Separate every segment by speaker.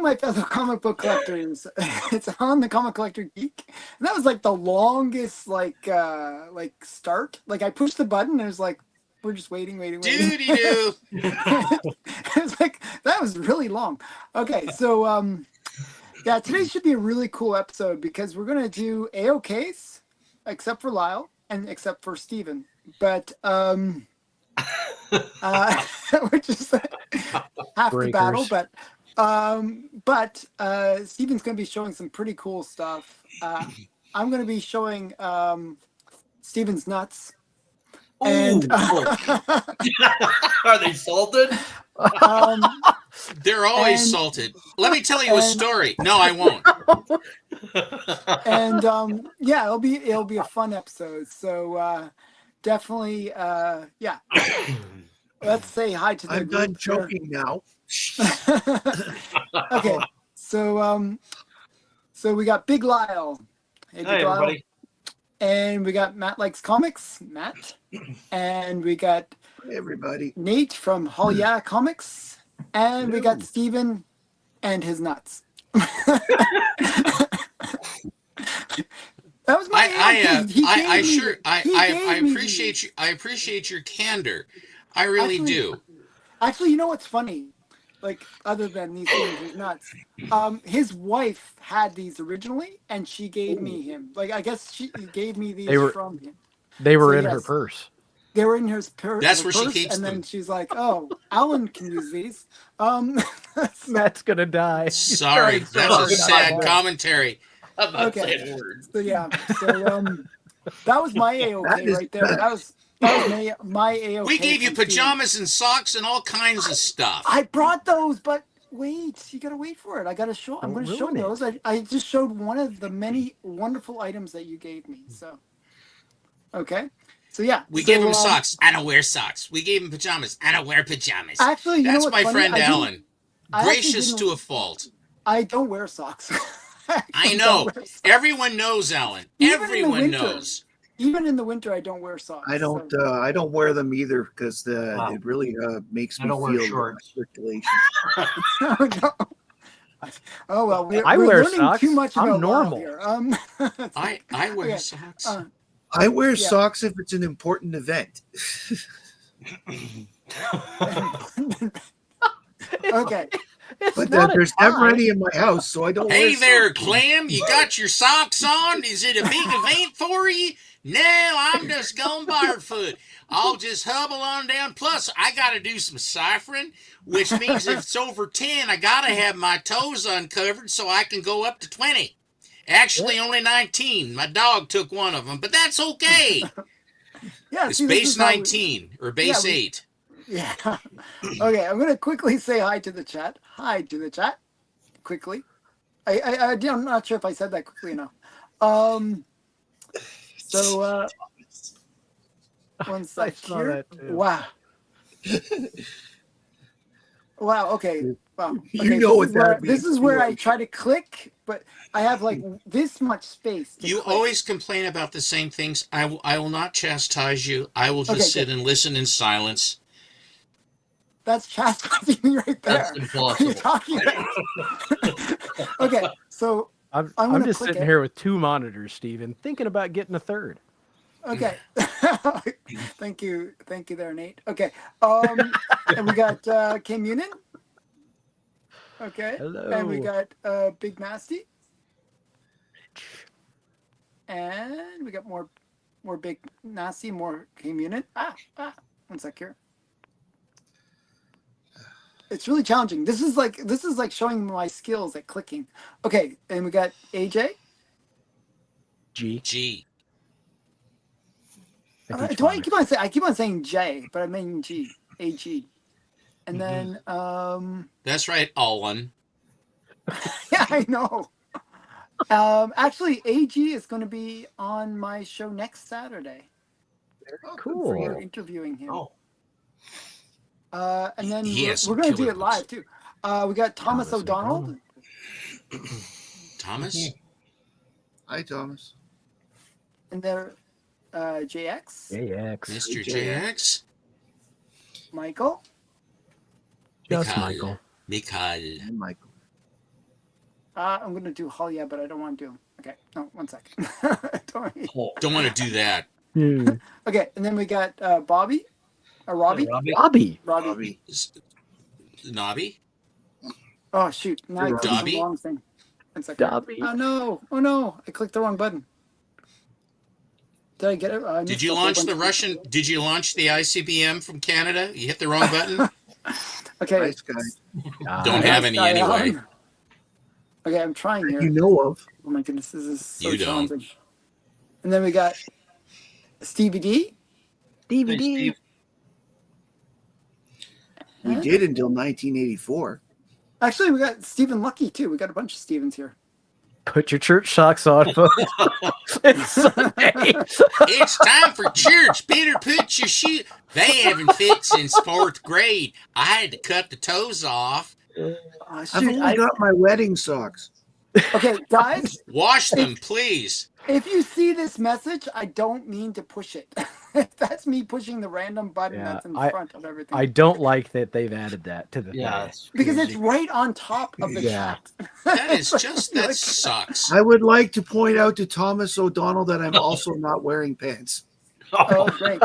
Speaker 1: my fellow comic book collectors. It's on the Comic Collector Geek, and that was like the longest start. Like I pushed the button, and it was like we're just waiting.
Speaker 2: Doody-doo.
Speaker 1: It's like that was really long. Okay, so yeah, today should be a really cool episode because we're gonna do AOKs, except for Lyle and except for Steven. But which is half the battle. But Steven's gonna be showing some pretty cool stuff. I'm gonna be showing Steven's nuts. And
Speaker 3: are they salted?
Speaker 2: They're always salted. Let me tell you a story. No, I won't.
Speaker 1: And yeah, it'll be a fun episode. So definitely, yeah. Let's say hi to the
Speaker 4: I'm
Speaker 1: group
Speaker 4: done joking now.
Speaker 1: Okay, so we got Big Lyle. Hey, Big Lyle.
Speaker 3: Everybody.
Speaker 1: And we got Matt Likes Comics, Matt. And we got
Speaker 4: everybody.
Speaker 1: Nate from Hall Yeah Comics. And we got Steven and his nuts. That was my
Speaker 2: I appreciate your candor. I really do.
Speaker 1: Actually, you know what's funny? Like, other than these things, he's nuts. His wife had these originally, and she gave me him. Like, I guess she gave me these from him.
Speaker 5: They were in her purse.
Speaker 1: They were in her purse.
Speaker 2: That's where she keeps them.
Speaker 1: And then she's like, "Oh, Alan can use these."
Speaker 5: Matt's gonna die.
Speaker 2: Sorry, that's a sad commentary.
Speaker 1: Okay. So yeah. So that was my AOK right there. That was my AOK.
Speaker 2: We gave you pajamas and socks and all kinds of stuff.
Speaker 1: I brought those, but wait, you gotta wait for it. I gotta show. I'm gonna show those. I just showed one of the many wonderful items that you gave me. So, okay. So yeah,
Speaker 2: we gave him socks. I don't wear socks. We gave him pajamas. I don't wear pajamas.
Speaker 1: Actually,
Speaker 2: that's
Speaker 1: my
Speaker 2: friend Alan. Gracious to a fault.
Speaker 1: I don't wear socks.
Speaker 2: I know. Everyone knows, Alan. Everyone knows.
Speaker 1: Even in the winter, I don't wear socks.
Speaker 4: I don't. I don't wear them either because it really makes me feel circulation.
Speaker 1: Oh well, we're
Speaker 5: wear
Speaker 1: learning
Speaker 5: socks.
Speaker 1: too much about
Speaker 5: I'm normal.
Speaker 1: Here.
Speaker 2: I wear socks.
Speaker 4: I wear socks if it's an important event.
Speaker 1: Okay.
Speaker 4: But there's never any in my house, so I don't.
Speaker 2: Hey there, Clem. You got your socks on? Is it a big event for you? No, I'm just going barefoot. I'll just hubble on down. Plus, I got to do some ciphering, which means if it's over 10, I got to have my toes uncovered so I can go up to 20. Actually, only 19. My dog took one of them, but that's okay.
Speaker 1: Yeah,
Speaker 2: it's base 19 or base 8.
Speaker 1: Yeah. Okay, I'm going to quickly say hi to the chat. Hi to the chat. Quickly. I'm not sure if I said that quickly enough. So, one sec here. Wow. Wow, okay. Wow. Okay,
Speaker 4: you know what that means.
Speaker 1: This is where I try to click, but I have like this much space.
Speaker 2: You always complain about the same things. I will not chastise you. I will just sit and listen in silence.
Speaker 1: That's chastising me right there.
Speaker 3: That's impossible.
Speaker 1: What are you talking about? Okay, so
Speaker 5: I'm just sitting here with 2 monitors, Steven, thinking about getting a third.
Speaker 1: Okay. Thank you there, Nate. Okay. And we got Kim Munin. Okay.
Speaker 5: Hello.
Speaker 1: And we got Big Nasty. And we got more Big Nasty, more Kim Munin. One sec here. It's really challenging. This is like showing my skills at clicking. Okay, and we got AJ.
Speaker 2: G.
Speaker 1: I keep on saying J, but I mean G. AG. And then
Speaker 2: that's right, Alwyn.
Speaker 1: Yeah, I know. Actually, AG is going to be on my show next Saturday.
Speaker 5: Cool.
Speaker 1: We're interviewing him.
Speaker 3: Oh.
Speaker 1: And then we're going to do it live too. We got Thomas O'Donnell.
Speaker 2: Thomas?
Speaker 4: Hi, Thomas.
Speaker 1: And there, JX.
Speaker 2: Mr. JX.
Speaker 1: Michael.
Speaker 5: Just Michael.
Speaker 2: Michael.
Speaker 1: I'm going to do Hall Yeah, but I don't want to do. Okay, no, 1 second.
Speaker 2: Don't want to do that.
Speaker 1: Okay, and then we got Bobby. Robbie?
Speaker 5: Robbie.
Speaker 2: Nobby?
Speaker 1: Oh, shoot. Now I clicked the
Speaker 2: Dobby?
Speaker 1: wrong thing. 1 second.
Speaker 5: Dobby.
Speaker 1: Oh, no. Oh, no. I clicked the wrong button. Did I get it?
Speaker 2: Did you launch the Russian? Did you launch the ICBM from Canada? You hit the wrong button?
Speaker 1: Okay.
Speaker 4: Nice guy.
Speaker 2: Don't have any anyway.
Speaker 1: Okay, I'm trying here.
Speaker 4: You know of.
Speaker 1: Oh my goodness, this is so
Speaker 2: You don't.
Speaker 1: challenging. And then we got Stevie D.
Speaker 5: DVD.
Speaker 4: We did until 1984.
Speaker 1: Actually, we got Stephen Lucky too. We got a bunch of Stevens here.
Speaker 5: Put your church socks on, folks. It's Sunday.
Speaker 2: It's time for church. Better put your shoe. They haven't fit since 4th grade. I had to cut the toes off.
Speaker 4: I've only got my wedding socks.
Speaker 1: Okay, guys.
Speaker 2: Wash them, please.
Speaker 1: If you see this message, I don't mean to push it. That's me pushing the random button that's in front of everything.
Speaker 5: I don't like that they've added that to the thing.
Speaker 1: Because it's right on top of the chat.
Speaker 2: That is just, that sucks.
Speaker 4: I would like to point out to Thomas O'Donnell that I'm also not wearing pants.
Speaker 1: Oh, great.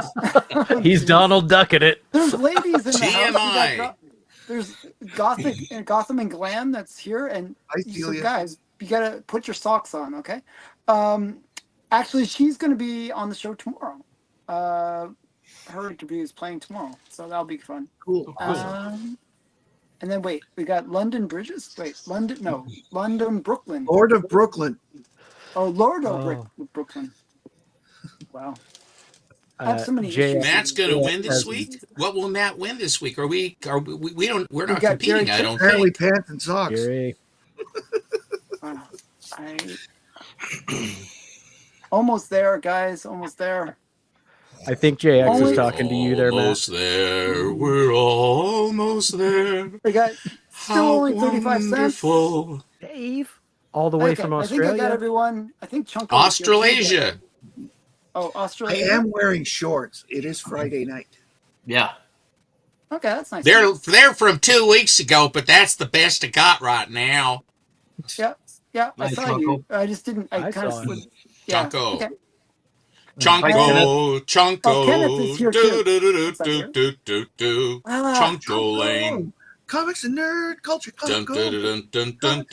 Speaker 5: He's Donald Ducking it.
Speaker 1: There's ladies in the
Speaker 2: TMI.
Speaker 1: house. There's Gotham and Glam that's here. And so guys, you got to put your socks on, okay? Actually, she's going to be on the show tomorrow. Her interview is playing tomorrow, so that'll be fun.
Speaker 4: Cool.
Speaker 1: And then wait, we got London Bridges. Wait, London Brooklyn.
Speaker 4: Lord of Brooklyn.
Speaker 1: Oh, Lord of Brooklyn. Wow. I have so many issues.
Speaker 2: Matt's going to win this week. What will Matt win this week? We're not competing. I don't
Speaker 4: apparently
Speaker 2: think.
Speaker 4: Pants and socks.
Speaker 1: Almost there, guys. Almost there.
Speaker 5: I think JX is talking to you there, Matt.
Speaker 2: Almost there. We're almost there.
Speaker 1: We got still only 35 cents.
Speaker 5: Dave, all the way from Australia.
Speaker 1: I think I got everyone. I think Chunko.
Speaker 2: Australasia.
Speaker 1: Oh, Australia.
Speaker 4: I am wearing shorts. It is Friday night.
Speaker 3: Yeah.
Speaker 1: Okay, that's nice.
Speaker 2: They're from 2 weeks ago, but that's the best I got right now.
Speaker 1: Yeah. I saw you. I just didn't. I kind of slipped. Yeah.
Speaker 2: Chunko.
Speaker 1: Okay.
Speaker 2: Chunko.
Speaker 1: Oh, Kenneth is here too.
Speaker 2: Chunko Lane.
Speaker 4: Comics and nerd culture.
Speaker 2: Dun, dun, dun, dun,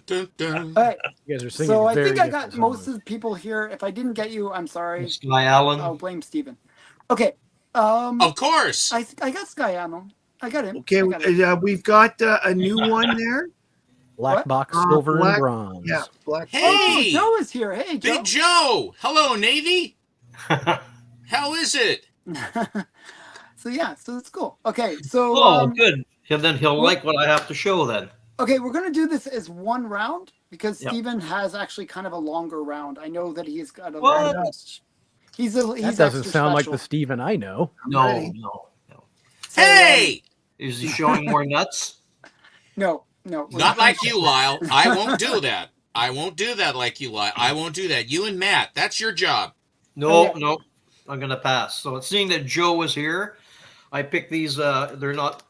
Speaker 2: dun, dun.
Speaker 1: All right.
Speaker 5: You guys are singing.
Speaker 1: So I think I got most of the people here. If I didn't get you, I'm sorry.
Speaker 3: Sky Allen.
Speaker 1: I'll blame Steven. Okay.
Speaker 2: Of course.
Speaker 1: I got Sky Allen. I got him.
Speaker 4: Okay, we've got a new one there.
Speaker 5: Black box, silver, and bronze.
Speaker 4: Yeah, black.
Speaker 2: Hey,
Speaker 1: Joe is here. Hey, Joe.
Speaker 2: Big Joe. Hello, Navy. How is it?
Speaker 1: So it's cool. Okay, so
Speaker 3: good. And then he'll like what I have to show then.
Speaker 1: Okay, we're gonna do this as one round because Steven has actually kind of a longer round. I know that he's got a longer. He's
Speaker 5: that doesn't sound like the Steven I know.
Speaker 3: No.
Speaker 1: So,
Speaker 2: hey!
Speaker 3: Is he showing more nuts?
Speaker 1: No.
Speaker 2: Not like you, Lyle. I won't do that. I won't do that like you, Lyle. I won't do that. You and Matt, that's your job.
Speaker 3: No. I'm gonna pass. So seeing that Joe was here, I picked these. They're not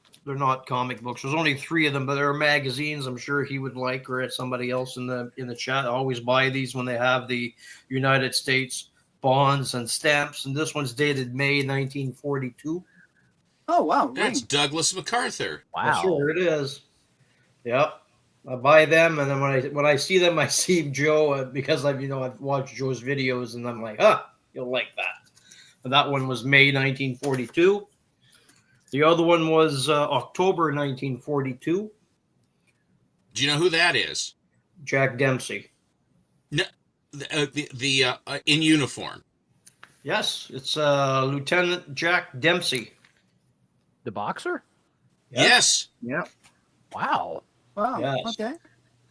Speaker 3: comic books. There's only 3 of them, but they're magazines. I'm sure he would like, or somebody else in the chat. I always buy these when they have the United States bonds and stamps. And this one's dated May 1942.
Speaker 1: Oh wow,
Speaker 2: that's Douglas MacArthur.
Speaker 5: Wow,
Speaker 3: sure it is. Yep. I buy them, and then when I see them, I see Joe because I've watched Joe's videos, and I'm like, you'll like that. And that one was May 1942. The other one was October 1942.
Speaker 2: Do you know who that is?
Speaker 3: Jack Dempsey.
Speaker 2: No, the in uniform.
Speaker 3: Yes, it's Lieutenant Jack Dempsey.
Speaker 5: The boxer?
Speaker 2: Yes.
Speaker 4: Yep.
Speaker 5: Wow.
Speaker 3: Yes.
Speaker 1: Okay.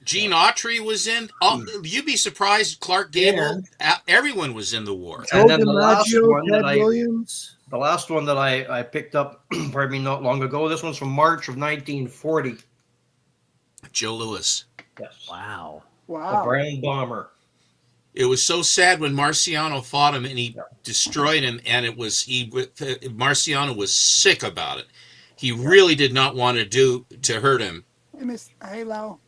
Speaker 2: Gene Autry was in. You'd be surprised. Clark Gable. Everyone was in the war.
Speaker 3: And then the last one that I picked up, pardon me, not long ago. This one's from March of 1940.
Speaker 2: Joe Louis.
Speaker 3: Yes.
Speaker 5: Wow.
Speaker 3: The Brown Bomber.
Speaker 2: It was so sad when Marciano fought him and he destroyed him, and Marciano was sick about it. He really did not want to hurt him.
Speaker 1: Hey, Lau.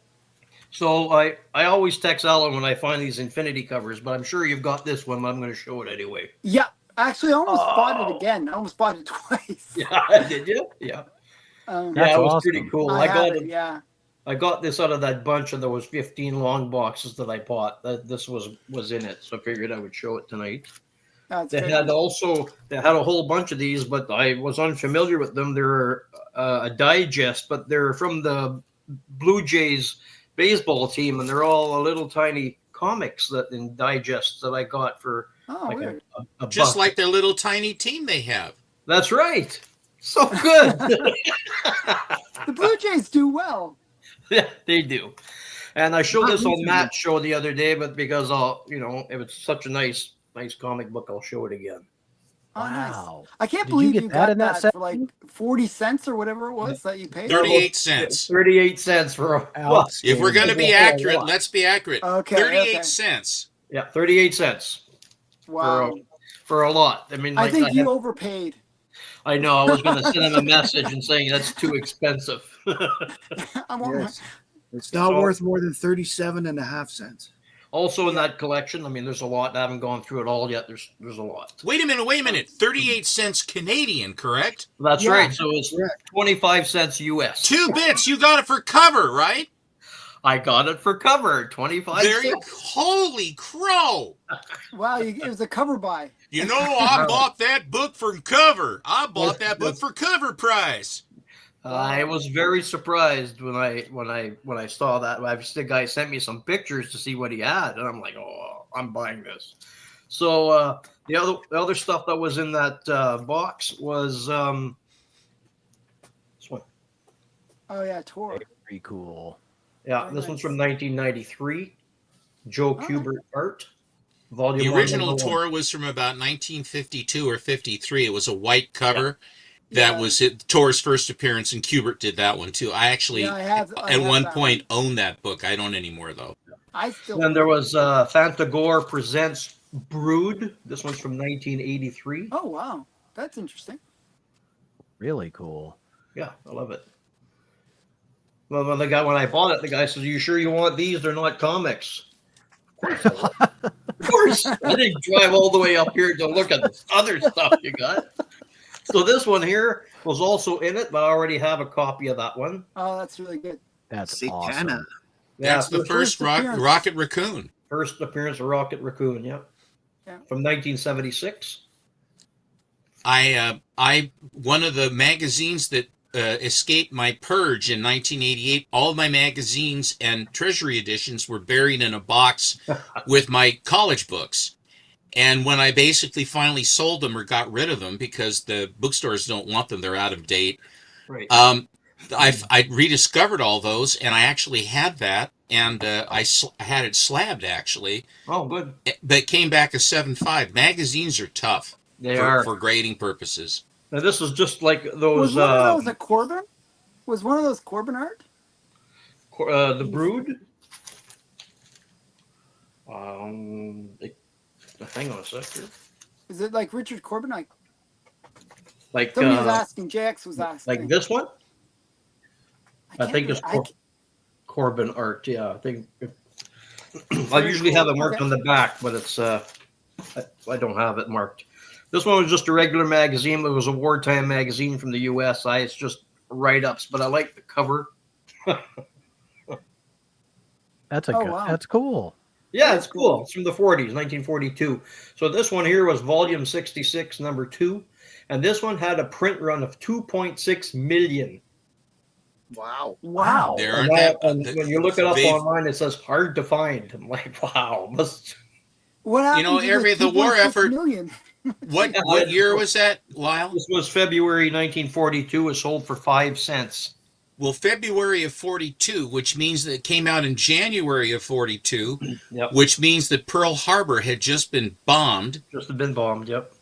Speaker 3: So I always text Alan when I find these Infinity covers, but I'm sure you've got this one. I'm going to show it anyway.
Speaker 1: Yeah, actually, I almost bought it again. I almost bought it twice.
Speaker 3: Yeah, did you? Yeah.
Speaker 5: That's
Speaker 3: It was
Speaker 5: awesome.
Speaker 3: pretty cool.
Speaker 1: I got it. Yeah.
Speaker 3: I got this out of that bunch, and there was 15 long boxes that I bought. This was in it, so I figured I would show it tonight. They had a whole bunch of these, but I was unfamiliar with them. They're a digest, but they're from the Blue Jays baseball team, and they're all a little tiny comics that in digests that I got for
Speaker 1: weird.
Speaker 3: a
Speaker 2: Just
Speaker 3: buck.
Speaker 2: like their little tiny team they have.
Speaker 3: That's right. So good.
Speaker 1: The Blue Jays do well.
Speaker 3: Yeah, they do. And I showed this on Matt's show the other day, but because it was such a nice comic book, I'll show it again.
Speaker 1: Wow. Nice. I can't believe you got that for like 40 cents or whatever it was that you paid.
Speaker 2: 38 cents.
Speaker 3: 38 cents for
Speaker 2: if we're going to be accurate, let's be accurate.
Speaker 1: Okay.
Speaker 2: 38 cents.
Speaker 3: Yeah, 38 cents.
Speaker 1: Wow.
Speaker 3: For a lot. I mean,
Speaker 1: I think you overpaid.
Speaker 3: I know. I was going to send him a message and saying that's too expensive.
Speaker 4: Yes. It's not worth more than 37.5 cents.
Speaker 3: Also in that collection, I mean, there's a lot. I haven't gone through it all yet. There's a lot.
Speaker 2: Wait a minute. 38 cents Canadian, correct?
Speaker 3: That's right. So it's 25 cents US.
Speaker 2: 2 bits. You got it for cover, right?
Speaker 3: I got it for cover. 25 cents.
Speaker 2: Holy crow.
Speaker 1: Wow, it was a cover buy.
Speaker 2: You know, I bought that book for cover. I bought that book for cover price.
Speaker 3: I was very surprised when I saw that. The guy sent me some pictures to see what he had, and I'm like, oh, I'm buying this. So the other stuff that was in that box was this one.
Speaker 1: Oh yeah, Tor.
Speaker 5: Very cool.
Speaker 3: Yeah, this one's from 1993. Joe Kubert art. Volume
Speaker 2: the original Tor was from about 1952 or 53. It was a white cover. Yeah. That was Tor's first appearance, and Kubert did that one too. I actually, at one point, owned that book. I don't anymore, though.
Speaker 3: Then there was Fantagore Presents Brood. This one's from 1983.
Speaker 1: Oh, wow. That's interesting.
Speaker 5: Really cool.
Speaker 3: Yeah, I love it. Well, when I bought it, the guy says, "Are you sure you want these? They're not comics." Of course. I didn't drive all the way up here to look at this other stuff you got. So this one here was also in it, but I already have a copy of that one.
Speaker 1: Oh, that's really good.
Speaker 5: That's
Speaker 4: Satana.
Speaker 5: awesome.
Speaker 2: That's the first Rocket Raccoon.
Speaker 3: First appearance of Rocket Raccoon, yeah. From 1976.
Speaker 2: One of the magazines that escaped my purge in 1988, all of my magazines and Treasury editions were buried in a box with my college books. And when I basically finally sold them or got rid of them because the bookstores don't want them, they're out of date.
Speaker 3: Right.
Speaker 2: I rediscovered all those, and I actually had that, and I had it slabbed actually.
Speaker 3: Oh, good.
Speaker 2: But it came back as 7.5. Magazines are tough.
Speaker 3: They are
Speaker 2: for grading purposes.
Speaker 3: Now this is just like those.
Speaker 1: Was one of those a Corbin? Was one of those Corbin art?
Speaker 3: The Brood. Hang on a sec here.
Speaker 1: Is it like Richard Corbin?
Speaker 3: Like
Speaker 1: somebody was asking. JX was asking.
Speaker 3: Like this one? I think it's Corbin art. Yeah, I think. I usually have it marked on the back, but it's I don't have it marked. This one was just a regular magazine. It was a wartime magazine from the U.S. It's just write-ups, but I like the cover.
Speaker 5: That's That's cool.
Speaker 3: Yeah, it's cool. It's from the 40s, 1942. So this one here was volume 66, number 2. And this one had a print run of 2.6 million.
Speaker 4: Wow.
Speaker 1: Wow.
Speaker 3: And when you look it up online, it says hard to find. I'm like, wow.
Speaker 1: What happened
Speaker 2: the war effort.
Speaker 1: Million?
Speaker 2: What year was that, Lyle?
Speaker 3: This was February 1942. It was sold for 5 cents.
Speaker 2: Well, February of 42, which means that it came out in January of 42, which means that Pearl Harbor had just been bombed.
Speaker 3: Yep.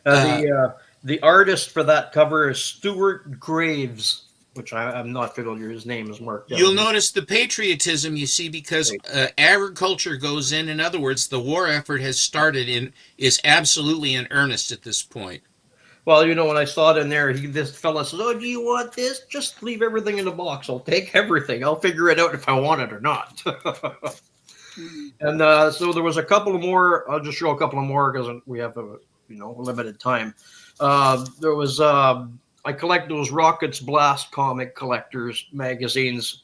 Speaker 3: The artist for that cover is Stuart Graves, which I'm not familiar. His name is marked down.
Speaker 2: You'll notice the patriotism, you see, because agriculture goes in. In other words, the war effort has started is absolutely in earnest at this point.
Speaker 3: Well, when I saw it in there, this fella says, "Oh, do you want this? Just leave everything in the box. I'll take everything. I'll figure it out if I want it or not." And so there was a couple of more. I'll just show a couple of more because we have a limited time. There was I collect those Rockets Blast comic collectors magazines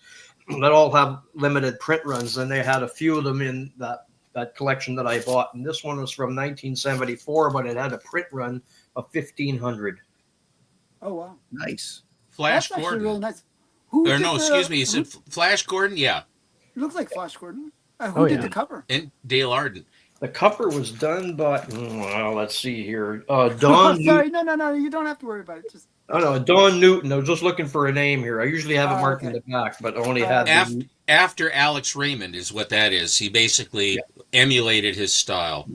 Speaker 3: that all have limited print runs, and they had a few of them in that collection that I bought. And this one was from 1974, but it had a print run of 1500.
Speaker 1: Oh wow,
Speaker 4: nice.
Speaker 2: Flash
Speaker 1: that's
Speaker 2: Gordon.
Speaker 1: actually really nice.
Speaker 2: Excuse me. Is it Flash Gordon? Yeah.
Speaker 1: Looks like Flash Gordon. Who did the cover?
Speaker 2: And Dale Arden.
Speaker 3: The cover was done by. Well, let's see here. Don.
Speaker 1: Sorry, no. You don't have to worry about it. Just.
Speaker 3: Oh no, Don Newton. I was just looking for a name here. I usually have it marked in the back, but I only had
Speaker 2: after Alex Raymond is what that is. He basically emulated his style.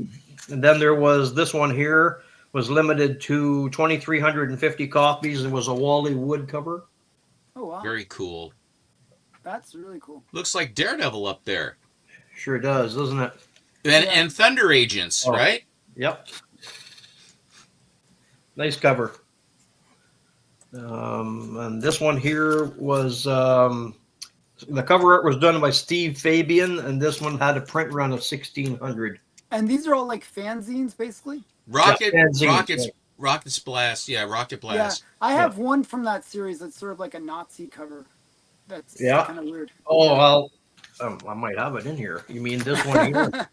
Speaker 3: And then there was this one here. Was limited to 2,350 copies. It was a Wally Wood cover.
Speaker 1: Oh wow!
Speaker 2: Very cool.
Speaker 1: That's really cool.
Speaker 2: Looks like Daredevil up there.
Speaker 3: Sure does, doesn't it?
Speaker 2: And Thunder Agents, right?
Speaker 3: Yep. Nice cover. And this one here was the cover art was done by Steve Fabian, and this one had a print run of 1,600.
Speaker 1: And these are all like fanzines, basically.
Speaker 2: Rocket's Blast, Rocket Blast.
Speaker 1: Yeah, I have one from that series that's sort of like a Nazi cover. That's kind of weird.
Speaker 3: Oh well, I might have it in here. You mean this one here?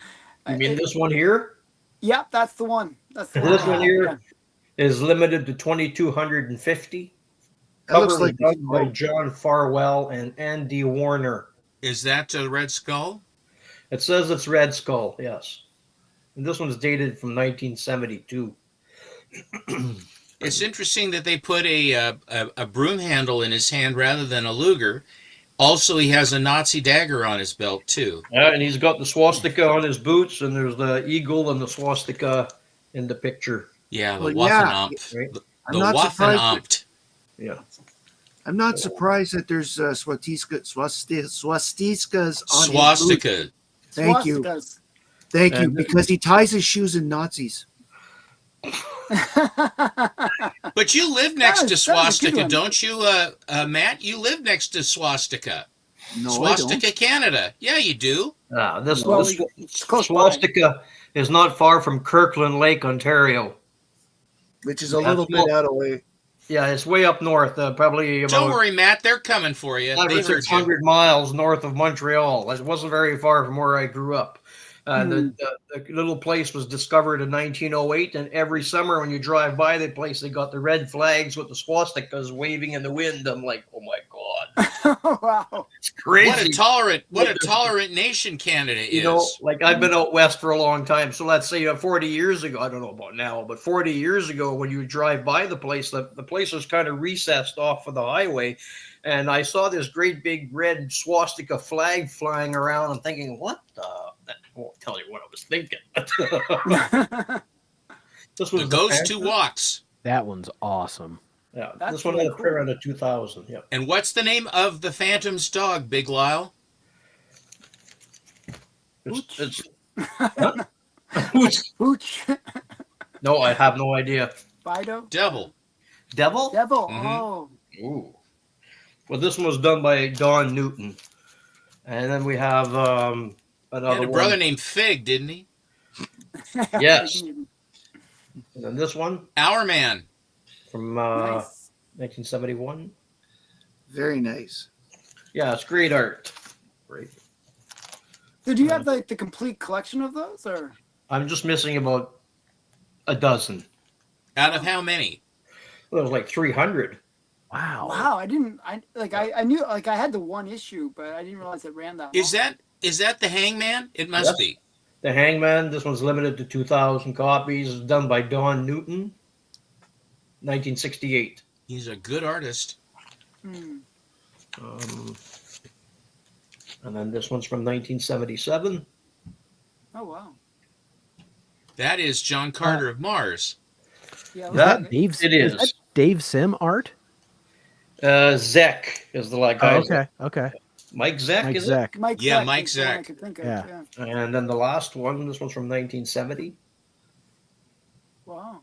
Speaker 3: You mean this one here?
Speaker 1: Yep, that's the one. That's the one.
Speaker 3: This one here is limited to 2,250.
Speaker 4: That looks like
Speaker 3: done by John Farwell and Andy Warner.
Speaker 2: Is that Red Skull?
Speaker 3: It says it's Red Skull, yes. And this one's dated from 1972.
Speaker 2: It's interesting that they put a broom handle in his hand rather than a Luger. Also, he has a Nazi dagger on his belt, too.
Speaker 3: Yeah, and he's got the swastika on his boots, and there's the eagle and the swastika in the picture.
Speaker 2: Yeah, the Waffenamt.
Speaker 3: Right?
Speaker 2: The Waffenamt.
Speaker 3: Yeah.
Speaker 4: I'm not surprised that there's swastikas on
Speaker 2: Swastika.
Speaker 4: his boots. Thank you. Thank you, because he ties his shoes in Nazis.
Speaker 2: But you live next to swastika, don't you, Matt? You live next to swastika.
Speaker 4: No,
Speaker 2: Swastika,
Speaker 4: I don't.
Speaker 2: Canada. Yeah, you do.
Speaker 3: This swastika is not far from Kirkland Lake, Ontario.
Speaker 4: Which is a little bit out of way.
Speaker 3: Yeah, it's way up north, probably about...
Speaker 2: Don't worry, Matt. They're coming for you.
Speaker 3: 600 miles north of Montreal. It wasn't very far from where I grew up. The little place was discovered in 1908, and every summer when you drive by the place, they got the red flags with the swastikas waving in the wind. I'm like, oh my god,
Speaker 1: wow,
Speaker 3: it's crazy!
Speaker 2: What a tolerant nation Canada is.
Speaker 3: I've been out west for a long time, so let's say 40 years ago. I don't know about now, but 40 years ago, when you drive by the place was kind of recessed off of the highway. And I saw this great big red swastika flag flying around. I'm thinking, what the? I won't tell you what I was thinking. This was
Speaker 2: the Ghost Who Walks.
Speaker 5: That one's awesome.
Speaker 3: Yeah, this one had a print run of 2,000. Yeah.
Speaker 2: And what's the name of the Phantom's dog, Big Lyle?
Speaker 3: It's
Speaker 1: Hooch.
Speaker 3: No, I have no idea.
Speaker 1: Fido?
Speaker 2: Devil.
Speaker 3: Devil?
Speaker 1: Mm-hmm.
Speaker 3: Oh. Ooh. Well, this one was done by Don Newton. And then we have another
Speaker 2: He had a brother named Fig, didn't he?
Speaker 3: Yes. And then this one?
Speaker 2: Our Man.
Speaker 3: From 1971.
Speaker 4: Very nice.
Speaker 3: Yeah, it's great art. Great.
Speaker 1: So do you have the complete collection of those, or?
Speaker 3: I'm just missing about a dozen.
Speaker 2: Out of how many?
Speaker 3: Well, it was like 300.
Speaker 5: Wow.
Speaker 1: I knew I had the one issue, but I didn't realize it ran that long.
Speaker 2: Is that the Hangman? It must be.
Speaker 3: The Hangman, this one's limited to 2,000 copies. It's done by Don Newton, 1968.
Speaker 2: He's a good artist.
Speaker 3: And then this one's from 1977.
Speaker 1: Oh, wow.
Speaker 2: That is John Carter of Mars.
Speaker 1: Yeah,
Speaker 5: is that Dave Sim art?
Speaker 3: Zek is the guy.
Speaker 5: Oh, okay.
Speaker 3: Mike Zek,
Speaker 5: Mike
Speaker 3: is
Speaker 5: Zek.
Speaker 3: it?
Speaker 1: Mike
Speaker 2: Zek.
Speaker 5: Yeah.
Speaker 3: And then the last one, this one's from 1970.
Speaker 1: Wow.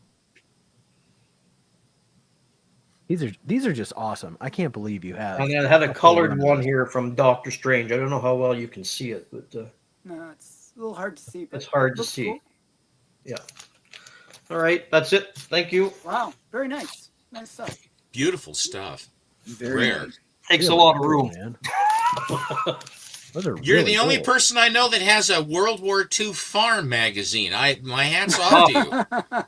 Speaker 5: These are just awesome. I can't believe you have.
Speaker 3: And I had a colored
Speaker 5: run.
Speaker 3: one here from Doctor Strange. I don't know how well you can see it, but
Speaker 1: No, it's a little hard to see. But
Speaker 3: it's hard to
Speaker 1: looks
Speaker 3: see.
Speaker 1: cool.
Speaker 3: Yeah. All right, that's it. Thank you.
Speaker 1: Wow, very nice. Nice stuff.
Speaker 2: Beautiful stuff.
Speaker 4: Very
Speaker 2: Rare.
Speaker 4: nice.
Speaker 3: Takes
Speaker 5: Really
Speaker 3: a lot of
Speaker 5: cool,
Speaker 3: room.
Speaker 5: man. Those are
Speaker 2: You're
Speaker 5: really
Speaker 2: the only
Speaker 5: cool.
Speaker 2: person I know that has a World War II farm magazine. My hat's off to you.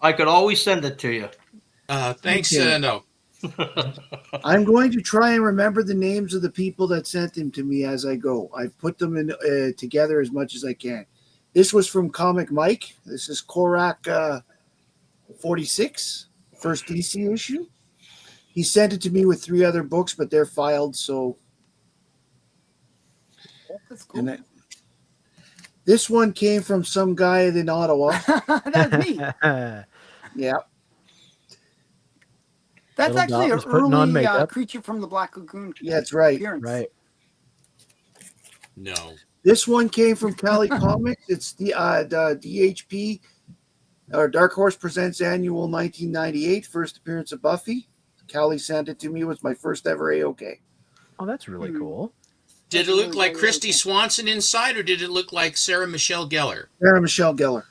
Speaker 3: I could always send it to you.
Speaker 2: Thanks.
Speaker 4: Okay.
Speaker 2: No.
Speaker 4: I'm going to try and remember the names of the people that sent them to me as I go. I've put them in together as much as I can. This was from Comic Mike. This is Korak 46, first DC issue. He sent it to me with 3 other books, but they're filed, so.
Speaker 1: That's cool.
Speaker 4: And this one came from some guy in Ottawa.
Speaker 1: That's me.
Speaker 4: Yeah.
Speaker 1: That's
Speaker 5: Little
Speaker 1: actually
Speaker 5: Dot
Speaker 1: an
Speaker 5: was putting on
Speaker 1: early
Speaker 5: makeup.
Speaker 1: Creature from the Black Lagoon
Speaker 4: Yeah, that's right.
Speaker 1: appearance.
Speaker 5: Right.
Speaker 2: No.
Speaker 4: This one came from Cali Comics. It's the DHP, or Dark Horse Presents Annual 1998, first appearance of Buffy. Cali sent it to me. It was my first ever AOK.
Speaker 5: Oh, that's really cool.
Speaker 2: Did
Speaker 1: That's
Speaker 2: it look
Speaker 1: really,
Speaker 2: like
Speaker 1: really,
Speaker 2: Christy
Speaker 1: really cool.
Speaker 2: Swanson inside, or did it look like Sarah Michelle Gellar?
Speaker 4: Sarah Michelle Gellar.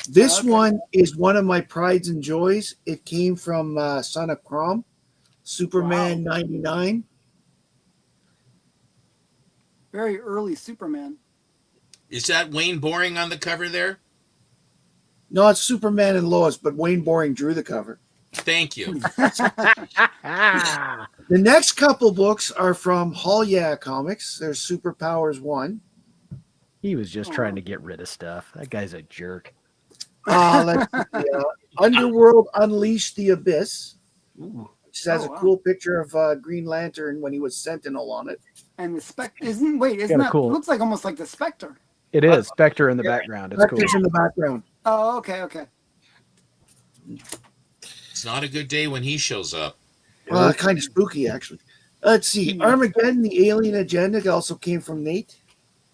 Speaker 4: This
Speaker 1: Okay.
Speaker 4: one is one of my prides and joys. It came from Son of Crom, Superman 99.
Speaker 1: Very early Superman.
Speaker 2: Is that Wayne Boring on the cover there?
Speaker 4: No, it's Superman and Lois, but Wayne Boring drew the cover.
Speaker 2: Thank you.
Speaker 5: Ah,
Speaker 4: The next couple books are from Hall Yeah Comics. There's Superpowers 1.
Speaker 5: he was just trying to get rid of stuff. That guy's a jerk.
Speaker 4: Let's see, Underworld Unleash the Abyss,
Speaker 3: Ooh.
Speaker 4: which has
Speaker 1: Oh,
Speaker 4: a
Speaker 1: wow.
Speaker 4: cool picture of Green Lantern when he was Sentinel on it.
Speaker 1: And the Spectre isn't
Speaker 5: Got a
Speaker 1: that
Speaker 5: cool-
Speaker 1: looks like almost like the Spectre.
Speaker 5: It is Spectre in the background. It's cool.
Speaker 4: Spectre's in the background.
Speaker 1: Oh, okay.
Speaker 2: It's not a good day when he shows up.
Speaker 4: Kind of spooky, actually. Let's see. Armageddon, the Alien Agenda also came from Nate.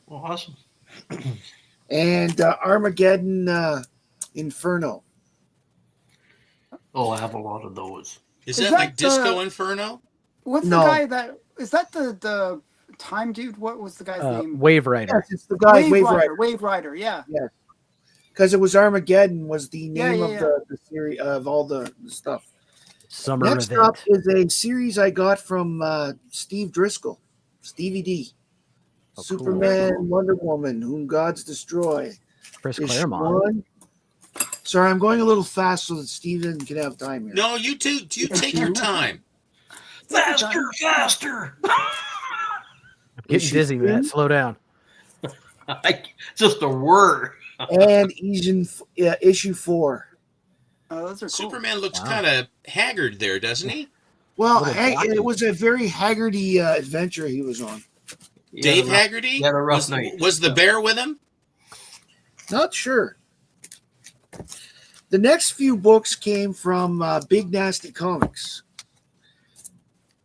Speaker 3: Well, awesome.
Speaker 4: And Armageddon Inferno.
Speaker 3: Oh, I have a lot of those.
Speaker 2: Is
Speaker 1: Is
Speaker 2: that
Speaker 1: that
Speaker 2: like Disco Inferno?
Speaker 1: What's
Speaker 4: No.
Speaker 1: the guy that is that the time dude? What was the guy's name?
Speaker 5: Wave Rider.
Speaker 4: Yes, it's the guy, Wave Rider.
Speaker 1: Wave Rider, yeah.
Speaker 4: Because it was Armageddon was the name
Speaker 1: Yeah.
Speaker 4: of the series of all the stuff.
Speaker 5: Summer
Speaker 4: Next
Speaker 5: event.
Speaker 4: up is a series I got from Steve Driscoll, Stevie D.
Speaker 5: Oh, cool.
Speaker 4: Superman, Wonder Woman, Whom Gods Destroy.
Speaker 5: Chris
Speaker 4: Issue
Speaker 5: Claremont.
Speaker 4: 1. Sorry, I'm going a little fast so that Steven can have time here.
Speaker 2: No, you two. You take your time.
Speaker 3: Faster!
Speaker 5: I'm getting
Speaker 4: Issue
Speaker 5: dizzy, man.
Speaker 4: 3.
Speaker 5: Slow down.
Speaker 3: Just a word.
Speaker 4: And issue 4.
Speaker 1: Oh, those are cool.
Speaker 2: Superman looks
Speaker 5: Wow.
Speaker 2: kind of haggard there, doesn't he?
Speaker 4: Well,
Speaker 5: Little blocky.
Speaker 4: it was a very Haggerty adventure he was on.
Speaker 2: Dave Haggerty?
Speaker 3: He had a rough night.
Speaker 2: Was the bear with him?
Speaker 4: Not sure. The next few books came from Big Nasty Comics.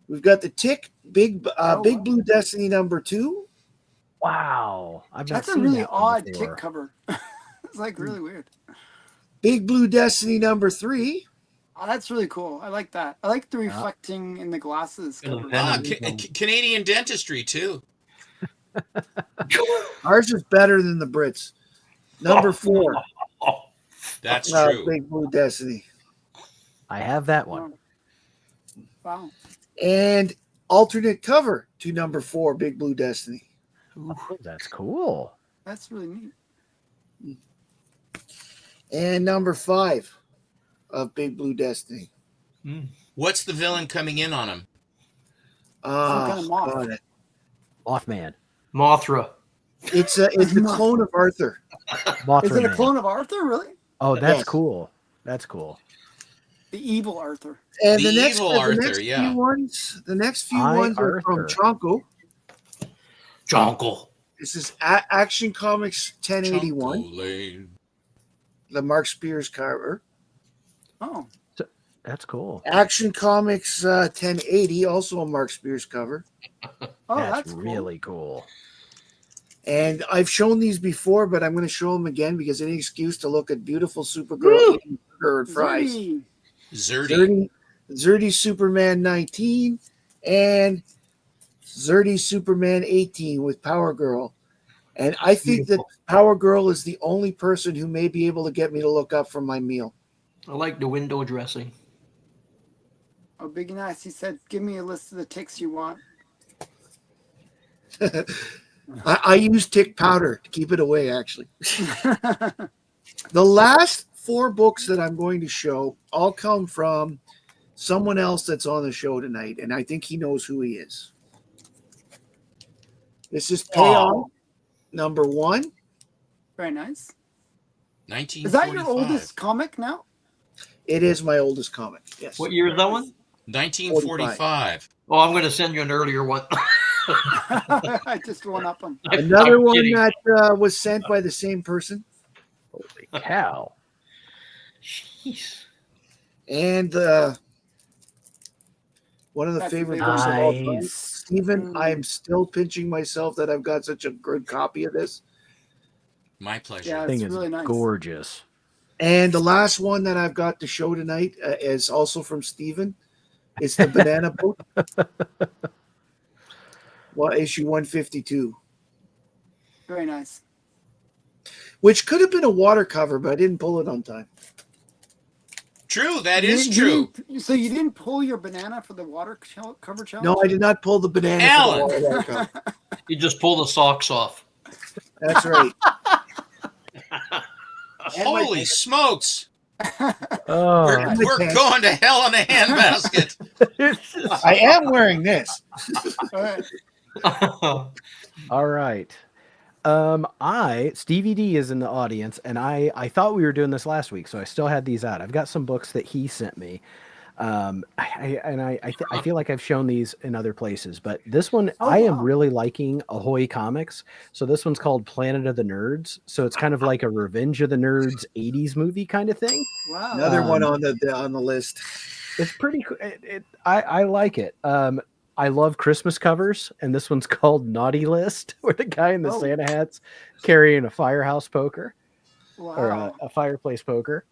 Speaker 4: We've got the Tick, Big Blue Destiny #2.
Speaker 5: Wow. I've not
Speaker 1: That's a
Speaker 5: seen
Speaker 1: really
Speaker 5: that one
Speaker 1: odd
Speaker 5: before.
Speaker 1: tick cover. It's like really weird.
Speaker 4: Big Blue Destiny #3.
Speaker 1: Oh, that's really cool. I like that. I like the reflecting in the glasses
Speaker 3: In the
Speaker 1: cover.
Speaker 3: pen.
Speaker 2: Canadian dentistry too.
Speaker 4: Ours is better than the Brits. #4.
Speaker 2: That's true.
Speaker 4: Big Blue Destiny.
Speaker 5: I have that one.
Speaker 1: Wow.
Speaker 4: And alternate cover to #4, Big Blue Destiny.
Speaker 5: Ooh, that's cool.
Speaker 1: That's really neat.
Speaker 4: And #5 of Big Blue Destiny.
Speaker 2: What's the villain coming in on him?
Speaker 1: kind of moth.
Speaker 4: got it.
Speaker 5: Mothman.
Speaker 3: Mothra.
Speaker 4: It's a clone of Arthur.
Speaker 5: Mothra
Speaker 1: Is it a
Speaker 5: Man.
Speaker 1: clone of Arthur, really?
Speaker 5: Oh, that's
Speaker 4: Yes.
Speaker 5: cool. That's cool.
Speaker 1: The evil Arthur.
Speaker 4: And
Speaker 2: The
Speaker 4: the next,
Speaker 2: evil
Speaker 4: the
Speaker 2: Arthur,
Speaker 4: next
Speaker 2: yeah.
Speaker 4: few
Speaker 5: I,
Speaker 4: ones are from
Speaker 5: Arthur.
Speaker 4: Chonko.
Speaker 3: Jonkel.
Speaker 4: This is Action Comics 1081,
Speaker 2: Chonko Lane.
Speaker 4: the Mark Spears cover.
Speaker 1: Oh.
Speaker 5: That's cool.
Speaker 4: Action Comics 1080, also a Mark Spears cover.
Speaker 1: Oh,
Speaker 5: that's
Speaker 1: cool.
Speaker 5: really cool.
Speaker 4: And I've shown these before, but I'm going to show them again because any excuse to look at beautiful Supergirl eating burger and fries.
Speaker 1: Zooey.
Speaker 4: Zerdy Superman 19, and Zerdy Superman 18 with Power Girl. And I think that Power Girl is the only person who may be able to get me to look up from my meal.
Speaker 3: I like the window dressing.
Speaker 1: Oh, Big Nice, he said, give me a list of the ticks you want.
Speaker 4: I use tick powder to keep it away, actually. The last 4 books that I'm going to show all come from someone else that's on the show tonight, and I think he knows who he is. This is Payoff number 1.
Speaker 1: Very nice.
Speaker 2: 1945.
Speaker 1: Is that your oldest comic now?
Speaker 4: It is my oldest comic, yes.
Speaker 3: What year is that one?
Speaker 2: 1945.
Speaker 3: Oh, I'm going to send you an earlier one.
Speaker 1: I just went up on.
Speaker 4: Another
Speaker 3: I'm
Speaker 4: one
Speaker 3: kidding.
Speaker 4: that was sent by the same person.
Speaker 5: Holy cow.
Speaker 3: Jeez.
Speaker 4: And one of the
Speaker 1: That's a
Speaker 4: favorite
Speaker 1: big
Speaker 4: books of all time.
Speaker 5: Nice.
Speaker 4: Stephen, I'm still pinching myself that I've got such a good copy of this.
Speaker 2: My pleasure.
Speaker 1: Yeah,
Speaker 5: Thing
Speaker 1: it's
Speaker 5: is
Speaker 1: really nice.
Speaker 5: gorgeous.
Speaker 4: And the last one that I've got to show tonight is also from Stephen. It's the Banana Boat. Well, issue 152.
Speaker 1: Very nice.
Speaker 4: Which could have been a water cover, but I didn't pull it on time.
Speaker 2: True, that
Speaker 1: You
Speaker 2: is
Speaker 1: didn't-
Speaker 2: true.
Speaker 1: So you didn't pull your banana for the water cover challenge?
Speaker 4: No, I did not pull the banana
Speaker 2: Alan.
Speaker 4: for the water cover.
Speaker 3: You just pull the socks off.
Speaker 4: That's right.
Speaker 2: Holy smokes.
Speaker 5: Oh,
Speaker 2: We're going to hell in a handbasket.
Speaker 4: I am wearing this.
Speaker 1: All right.
Speaker 5: all right. Stevie D is in the audience, and I thought we were doing this last week, so I still had these out. I've got some books that he sent me. I feel like I've shown these in other places, but this one I am really liking Ahoy Comics. So this one's called Planet of the Nerds. So it's kind of like a Revenge of the Nerds 80s movie kind of thing.
Speaker 1: Wow.
Speaker 4: Another one on the list.
Speaker 5: It's pretty cool. I like it. I love Christmas covers, and this one's called Naughty List, with the guy in the Santa hats carrying a firehouse poker or a fireplace poker.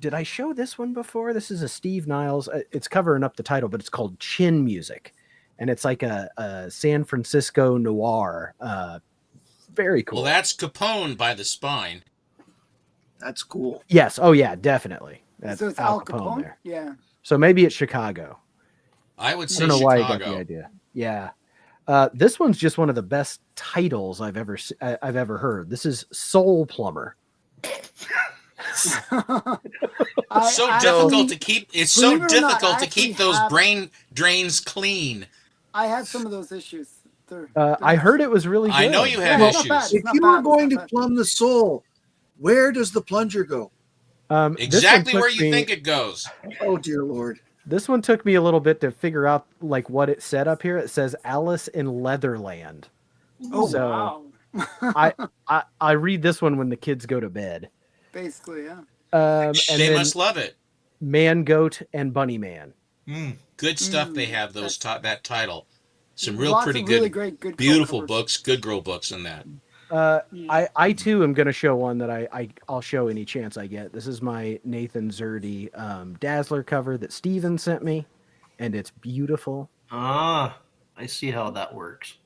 Speaker 5: Did I show this one before? This is a Steve Niles. It's covering up the title, but it's called Chin Music, and it's like a San Francisco noir. Very cool.
Speaker 2: Well, that's Capone by the spine.
Speaker 4: That's cool.
Speaker 5: Yes. Oh, yeah, definitely. That's
Speaker 1: So it's
Speaker 5: Al
Speaker 1: Al Capone?
Speaker 5: there.
Speaker 1: Yeah.
Speaker 5: So maybe it's Chicago.
Speaker 2: I would
Speaker 5: I
Speaker 2: say
Speaker 5: don't know why I got
Speaker 2: Chicago.
Speaker 5: the idea. Yeah. This one's just one of the best titles I've ever heard. This is Soul Plumber.
Speaker 2: So difficult to keep. It's so
Speaker 1: believe it or not,
Speaker 2: difficult
Speaker 1: I
Speaker 2: to keep
Speaker 1: actually
Speaker 2: those
Speaker 1: have-
Speaker 2: brain drains clean.
Speaker 1: I had some of those issues.
Speaker 5: I heard it was really good.
Speaker 2: I know you have
Speaker 1: Yeah, it's not
Speaker 2: issues.
Speaker 1: bad.
Speaker 4: If
Speaker 1: not
Speaker 4: you
Speaker 1: bad,
Speaker 4: were
Speaker 1: it's
Speaker 4: going
Speaker 1: not
Speaker 4: to
Speaker 1: bad.
Speaker 4: plumb the soul, where does the plunger go?
Speaker 5: This one
Speaker 2: Exactly
Speaker 5: took
Speaker 2: where you
Speaker 5: me-
Speaker 2: think it goes.
Speaker 4: Oh, dear Lord.
Speaker 5: This one took me a little bit to figure out like what it said up here. It says Alice in Leatherland.
Speaker 1: Oh,
Speaker 5: So,
Speaker 1: wow.
Speaker 5: I read this one when the kids go to bed.
Speaker 1: Basically, yeah.
Speaker 5: And
Speaker 2: They
Speaker 5: then
Speaker 2: must love it.
Speaker 5: Man Goat and Bunny Man.
Speaker 2: Good stuff they have those that title. Some real
Speaker 1: Lots
Speaker 2: pretty
Speaker 1: of
Speaker 2: good,
Speaker 1: really great, good
Speaker 2: beautiful
Speaker 1: covers.
Speaker 2: books, good girl books in that.
Speaker 5: I too am going to show one that I'll show any chance I get. This is my Nathan Zerdy Dazzler cover that Steven sent me, and it's beautiful.
Speaker 3: I see how that works.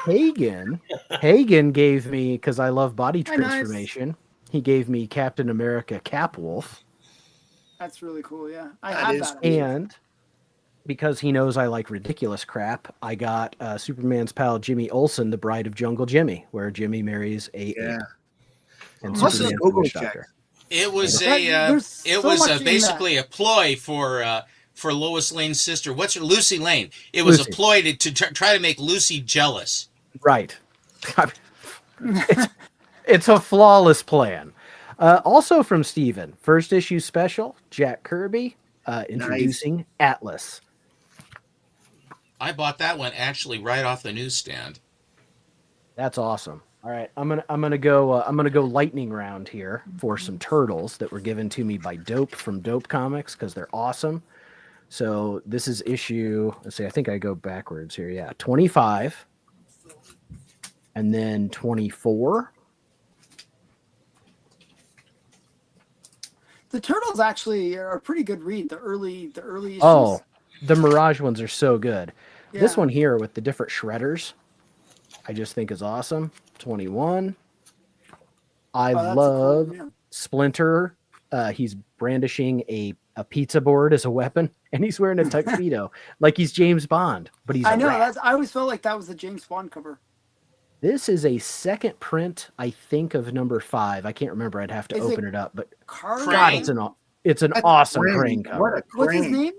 Speaker 5: Hagen gave me, because I love body
Speaker 1: Hi, nice.
Speaker 5: transformation, he gave me Captain America Capwolf.
Speaker 1: That's really cool, yeah. I
Speaker 4: That
Speaker 1: have
Speaker 4: is
Speaker 1: that.
Speaker 4: cool.
Speaker 5: And because he knows I like ridiculous crap, I got Superman's pal Jimmy Olsen, The Bride of Jungle Jimmy, where Jimmy marries a ape. And
Speaker 4: Plus
Speaker 5: Superman's
Speaker 4: a
Speaker 5: the
Speaker 4: go-go
Speaker 5: witch
Speaker 4: check.
Speaker 5: doctor.
Speaker 2: It was
Speaker 1: There's so much in
Speaker 2: basically a ploy for Lois Lane's sister. What's her Lucy Lane? It was
Speaker 5: Lucy.
Speaker 2: a ploy to try to make Lucy jealous.
Speaker 5: Right. It's a flawless plan. Also from Steven, first issue special, Jack Kirby, introducing Atlas.
Speaker 2: I bought that one actually right off the newsstand.
Speaker 5: That's awesome. All right, I'm gonna go lightning round here for some turtles that were given to me by Dope from Dope Comics because they're awesome. So this is issue. Let's see. I think I go backwards here. Yeah, 25, and then 24.
Speaker 1: the Turtles actually are a pretty good read. The early issues.
Speaker 5: Oh, the Mirage ones are so good.
Speaker 1: Yeah.
Speaker 5: This one here with the different shredders, I just think is awesome. 21. I
Speaker 1: Oh, that's a cool
Speaker 5: love
Speaker 1: one, yeah.
Speaker 5: Splinter. He's brandishing a pizza board as a weapon, and he's wearing a tuxedo like he's James Bond, but he's
Speaker 1: I
Speaker 5: a
Speaker 1: know.
Speaker 5: rat.
Speaker 1: I always felt like that was the James Bond cover.
Speaker 5: This is a second print, I think, of number 5. I can't remember. I'd have to
Speaker 1: Is it
Speaker 5: open it up, but
Speaker 1: Carl.
Speaker 5: God,
Speaker 2: Krang?
Speaker 5: it's an
Speaker 4: That's
Speaker 5: awesome
Speaker 4: Krang.
Speaker 5: Krang cover.
Speaker 4: What a
Speaker 1: What's his
Speaker 4: Krang.
Speaker 1: name?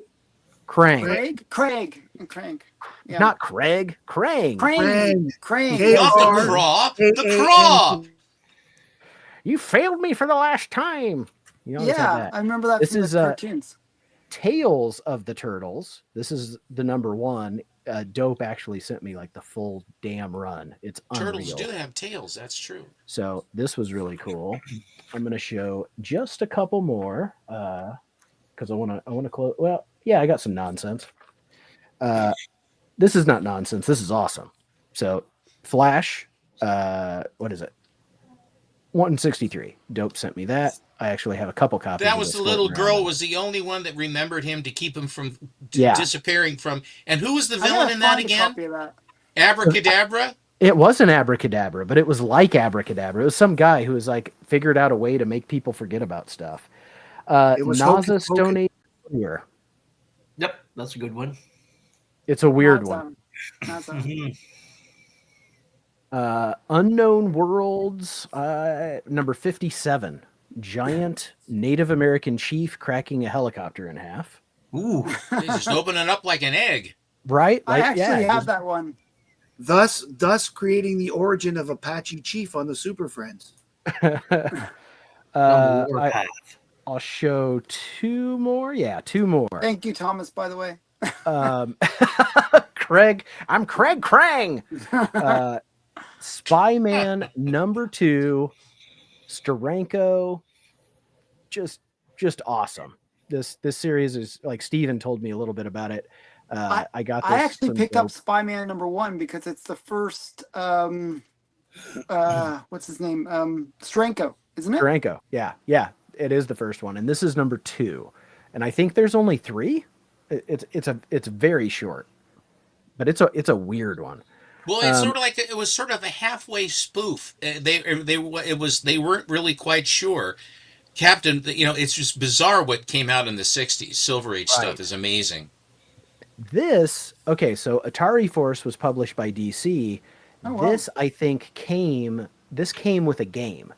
Speaker 5: Krang.
Speaker 1: Craig. Yeah.
Speaker 5: Not Craig. Krang.
Speaker 1: Krang.
Speaker 2: Not the
Speaker 4: K-R-
Speaker 2: craw. The
Speaker 4: K-A-N-G.
Speaker 2: craw.
Speaker 5: You failed me for the last time. You always have
Speaker 1: Yeah,
Speaker 5: that.
Speaker 1: I remember that
Speaker 5: This
Speaker 1: from
Speaker 5: is,
Speaker 1: the cartoons.
Speaker 5: Tales of the Turtles. This is the number 1. Dope actually sent me like the full damn run. It's
Speaker 2: Turtles
Speaker 5: unreal.
Speaker 2: do have tails. That's true.
Speaker 5: So this was really cool. I'm gonna show just a couple more because I want to close. Well, yeah, I got some nonsense. This is not nonsense. This is awesome. So Flash, what is it? 163. Dope sent me that. I actually have a couple copies.
Speaker 2: That
Speaker 5: of
Speaker 2: was
Speaker 5: this
Speaker 2: the little
Speaker 5: floating around.
Speaker 2: girl was the only one that remembered him to keep him from
Speaker 5: Yeah.
Speaker 2: disappearing from. And who was the
Speaker 1: I
Speaker 2: villain
Speaker 1: gotta
Speaker 2: in that
Speaker 1: find a
Speaker 2: again?
Speaker 1: copy of that.
Speaker 2: Abracadabra?
Speaker 5: It wasn't Abracadabra, but it was like Abracadabra. It was some guy who was like figured out a way to make people forget about stuff.
Speaker 4: It was
Speaker 5: Naza
Speaker 4: Hocus Pocus.
Speaker 5: Stone Age.
Speaker 3: Yep, that's a good one.
Speaker 5: It's a weird
Speaker 1: Not
Speaker 5: one.
Speaker 1: Not that.
Speaker 5: Unknown Worlds, number 57. Giant Native American chief cracking a helicopter in half.
Speaker 3: Ooh.
Speaker 2: He's just opening it up like an egg.
Speaker 5: Right?
Speaker 1: I actually have
Speaker 5: just-
Speaker 1: that one.
Speaker 4: Thus creating the origin of Apache Chief on the Super Friends.
Speaker 5: I'll show 2 more. Yeah, 2 more.
Speaker 1: Thank you, Thomas, by the way.
Speaker 5: Craig, I'm Craig Krang. Spyman number 2, Steranko, just awesome. This series is like Steven told me a little bit about it. I got this.
Speaker 1: I actually
Speaker 5: from
Speaker 1: picked up
Speaker 5: Dope.
Speaker 1: Spyman number 1 because it's the first what's his name? Stranko, isn't it?
Speaker 5: Steranko. Yeah, it is the first one, and this is number 2. And I think there's only 3. It's very short, but it's a weird one.
Speaker 2: Well, it's sort of like it was sort of a halfway spoof. They weren't really quite sure. Captain, it's just bizarre what came out in the 60s. Silver Age stuff is amazing.
Speaker 5: Okay, so Atari Force was published by DC.
Speaker 1: Oh, wow.
Speaker 5: This, I think, came with a game.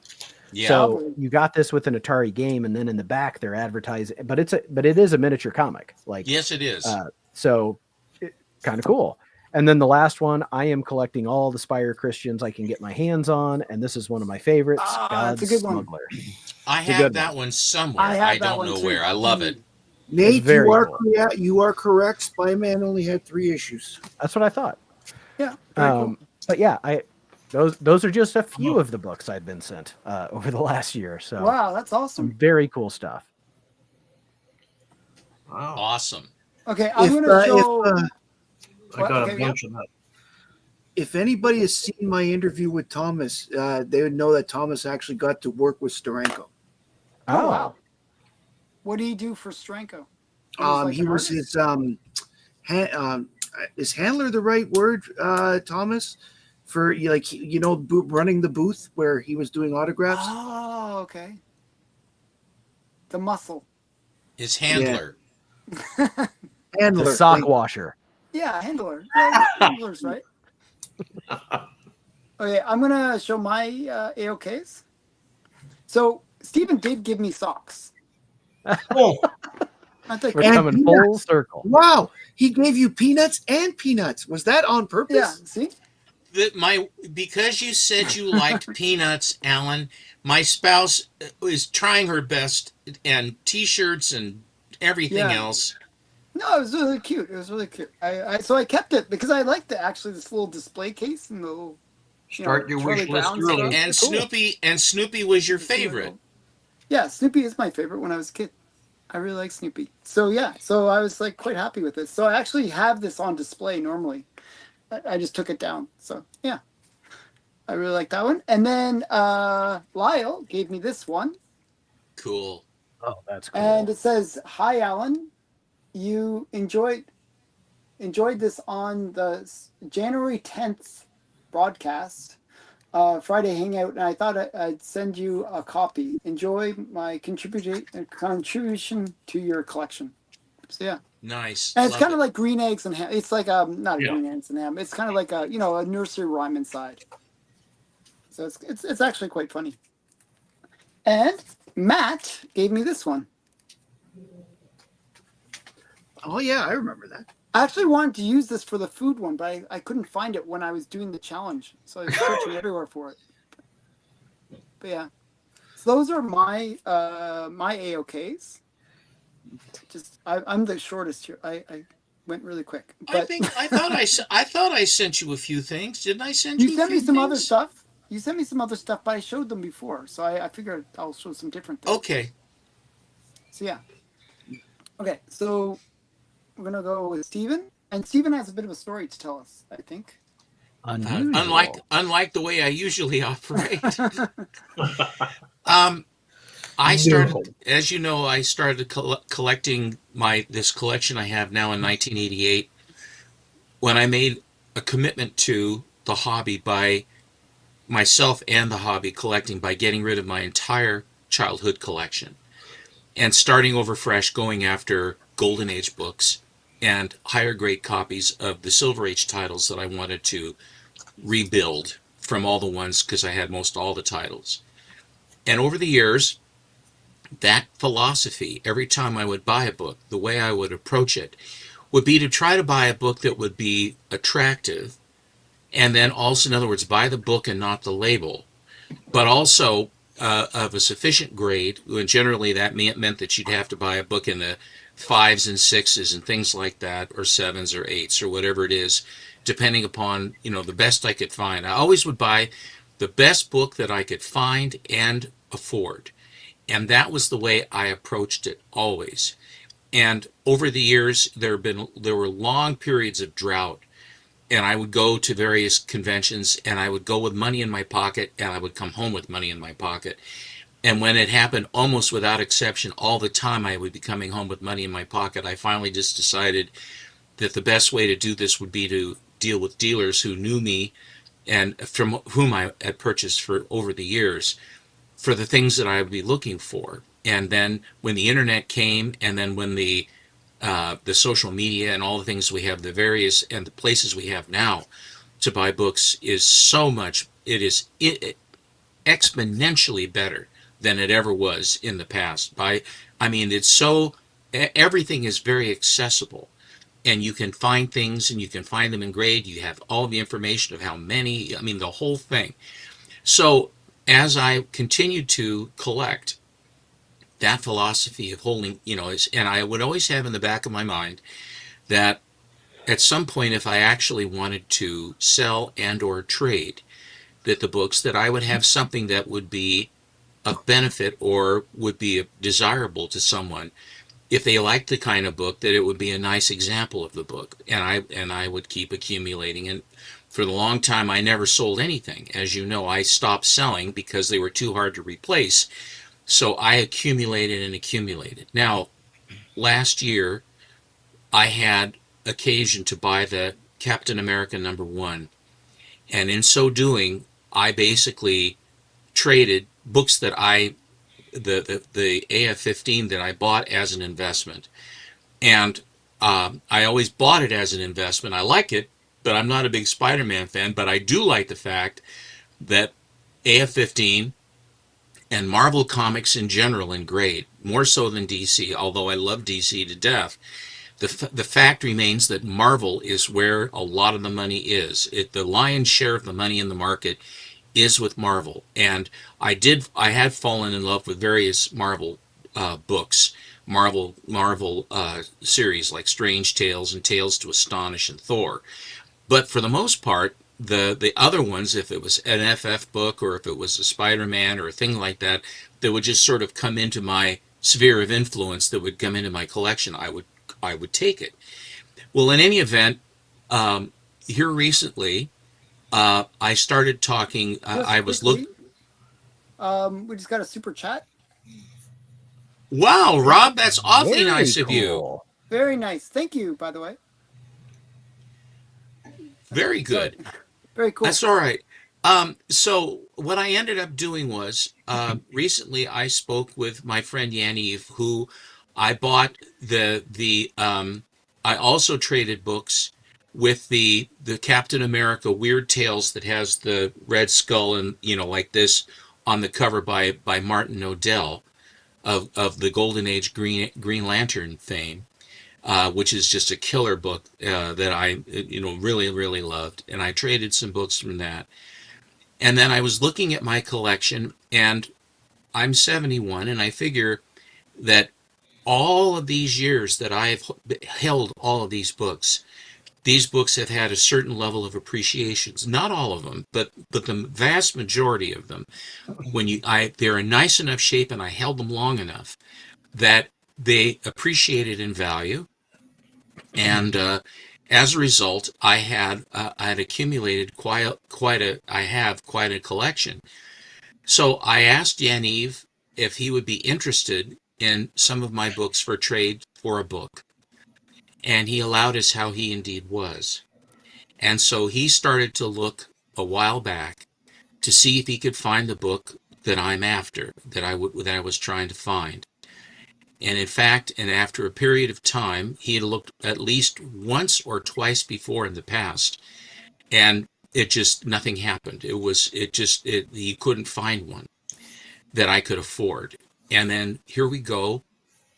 Speaker 2: Yeah.
Speaker 5: So you got this with an Atari game, and then in the back they're advertising, but it is a miniature comic. Like,
Speaker 2: Yes, it is.
Speaker 5: So kind of cool. And then the last one, I am collecting all the Spire Christians I can get my hands on, and this is one of my favorites, God's
Speaker 1: it's a good one.
Speaker 5: Smuggler.
Speaker 2: I
Speaker 5: a
Speaker 2: have
Speaker 5: good
Speaker 2: that one somewhere.
Speaker 1: I have
Speaker 2: I
Speaker 1: that
Speaker 2: don't
Speaker 1: one
Speaker 2: know
Speaker 1: too.
Speaker 2: where. I love it.
Speaker 4: Nate,
Speaker 5: very
Speaker 4: you are
Speaker 5: cool.
Speaker 4: you are correct. Spyman only had 3 issues.
Speaker 5: That's what I thought.
Speaker 1: Yeah. Very cool.
Speaker 5: But yeah, those are just a few of the books I've been sent over the last year. So
Speaker 1: Wow, that's
Speaker 5: some
Speaker 1: awesome.
Speaker 5: very cool stuff.
Speaker 3: Wow.
Speaker 2: Awesome.
Speaker 1: Okay, I'm gonna show.
Speaker 3: I got
Speaker 1: okay,
Speaker 3: a bunch of that.
Speaker 4: If anybody has seen my interview with Thomas, they would know that Thomas actually got to work with Steranko.
Speaker 1: Oh, wow. What do you do for Stranko?
Speaker 4: He was his is handler the right word, Thomas? For running the booth where he was doing autographs.
Speaker 1: Oh, okay. The muscle.
Speaker 2: His handler.
Speaker 4: Handler.
Speaker 5: The sock washer.
Speaker 1: Yeah, handler. Yeah, handlers, right? Okay, I'm gonna show my AOKs. So Stephen did give me socks.
Speaker 3: Oh,
Speaker 1: I think.
Speaker 5: We're
Speaker 4: And
Speaker 5: coming
Speaker 4: peanuts.
Speaker 5: full circle.
Speaker 4: Wow, he gave you peanuts and peanuts. Was that on purpose?
Speaker 1: Yeah. See.
Speaker 2: Because you said you liked peanuts, Alan, my spouse is trying her best, and T-shirts and everything
Speaker 1: Yeah.
Speaker 2: else.
Speaker 1: No, it was really cute. It was really cute. So I kept it because I liked this little display case and the little.
Speaker 3: start your wish
Speaker 1: Charlie
Speaker 3: list
Speaker 1: Brown
Speaker 3: early.
Speaker 1: stuff.
Speaker 2: And Snoopy was your favorite.
Speaker 1: Yeah, Snoopy is my favorite when I was a kid. I really like Snoopy. So yeah, so I was like quite happy with this. So I actually have this on display normally. I just took it down. So yeah, I really like that one. And then Lyle gave me this one.
Speaker 2: Cool.
Speaker 5: Oh, that's cool.
Speaker 1: And it says, "Hi, Alan. You enjoyed this on the January 10th broadcast, Friday Hangout, and I thought I'd send you a copy. Enjoy my contribution to your collection." So yeah,
Speaker 2: Nice.
Speaker 1: and it's
Speaker 2: Love
Speaker 1: kind of
Speaker 2: it.
Speaker 1: like green eggs and ham. It's like not a
Speaker 6: Yeah.
Speaker 1: green eggs and ham. It's kind of like a a nursery rhyme inside. So it's actually quite funny. And Matt gave me this one.
Speaker 4: Oh yeah, I remember that.
Speaker 1: I actually wanted to use this for the food one, but I couldn't find it when I was doing the challenge. So I was searching everywhere for it. But yeah. So those are my my AOKs. Just I'm the shortest here. I went really quick. But
Speaker 2: I thought I sent you a few things. Didn't I send
Speaker 1: you
Speaker 2: you a
Speaker 1: sent me
Speaker 2: few
Speaker 1: some other
Speaker 2: things?
Speaker 1: stuff. You sent me some other stuff, but I showed them before. So I figured I'll show some different things.
Speaker 2: Okay.
Speaker 1: So yeah. Okay, so we're gonna go with Steven. And Steven has a bit of a story to tell us, I think.
Speaker 5: Unusual.
Speaker 2: Unlike the way I usually operate. I
Speaker 6: No.
Speaker 2: started, as you know, I started collecting this collection I have now in 1988 when I made a commitment to the hobby by myself and the hobby collecting by getting rid of my entire childhood collection and starting over fresh, going after Golden Age books and higher grade copies of the Silver Age titles that I wanted to rebuild from all the ones because I had most all the titles. And over the years, that philosophy, every time I would buy a book, the way I would approach it would be to try to buy a book that would be attractive, and then also, in other words, buy the book and not the label, but also of a sufficient grade. And generally, that meant that you'd have to buy a book in the fives and sixes and things like that, or sevens or eights or whatever it is, depending upon the best I could find. I always would buy the best book that I could find and afford. And that was the way I approached it always. And over the years, there were long periods of drought, and I would go to various conventions, and I would go with money in my pocket, and I would come home with money in my pocket. And when it happened, almost without exception, all the time I would be coming home with money in my pocket, I finally just decided that the best way to do this would be to deal with dealers who knew me and from whom I had purchased for over the years for the things that I would be looking for. And then when the internet came, and then when the social media and all the things we have, the various and the places we have now to buy books is so much. It is exponentially better than it ever was in the past. It's so everything is very accessible, and you can find things, and you can find them in grade. You have all the information of how many. The whole thing. So as I continued to collect, that philosophy of holding, and I would always have in the back of my mind that at some point, if I actually wanted to sell and or trade the books, that I would have something that would be of benefit or would be desirable to someone. If they liked the kind of book, that it would be a nice example of the book, and I would keep accumulating. And for the long time, I never sold anything. As you know, I stopped selling because they were too hard to replace. So I accumulated and accumulated. Now, last year, I had occasion to buy the Captain America #1, and in so doing, I basically traded books that the AF-15 that I bought as an investment. And I always bought it as an investment. I like it, but I'm not a big Spider-Man fan. But I do like the fact that AF-15 and Marvel Comics in general in grade, more so than DC, although I love DC to death, the fact remains that Marvel is where a lot of the money is. The lion's share of the money in the market is with Marvel. And I had fallen in love with various Marvel books, Marvel series like Strange Tales and Tales to Astonish and Thor. But for the most part, the other ones, if it was an FF book or if it was a Spider-Man or a thing like that, that would just sort of come into my sphere of influence, that would come into my collection, I would take it. Well, in any event, here recently, I started talking. I was looking.
Speaker 1: We just got a super chat.
Speaker 2: Wow, Rob, that's awfully
Speaker 5: Very
Speaker 2: nice of you.
Speaker 5: cool.
Speaker 1: Very nice. Thank you, by the way.
Speaker 2: Very
Speaker 1: Sorry.
Speaker 2: good.
Speaker 1: Very cool.
Speaker 2: That's all right. So what I ended up doing was recently I spoke with my friend Yaniv, who I bought I also traded books with the Captain America Weird Tales that has the red skull and like this on the cover by Martin Odell of the Golden Age Green Lantern fame. Which is just a killer book that I, really, really loved. And I traded some books from that. And then I was looking at my collection, and I'm 71, and I figure that all of these years that I've held all of these books have had a certain level of appreciations. Not all of them, but the vast majority of them. They're in nice enough shape, and I held them long enough that they appreciated in value. And as a result, I had accumulated I have quite a collection. So I asked Yaniv if he would be interested in some of my books for trade for a book, and he allowed us how he indeed was. And so he started to look a while back to see if he could find the book that I'm after, that I was trying to find. And in fact, and after a period of time, he had looked at least once or twice before in the past, and nothing happened. He couldn't find one that I could afford. And then here we go.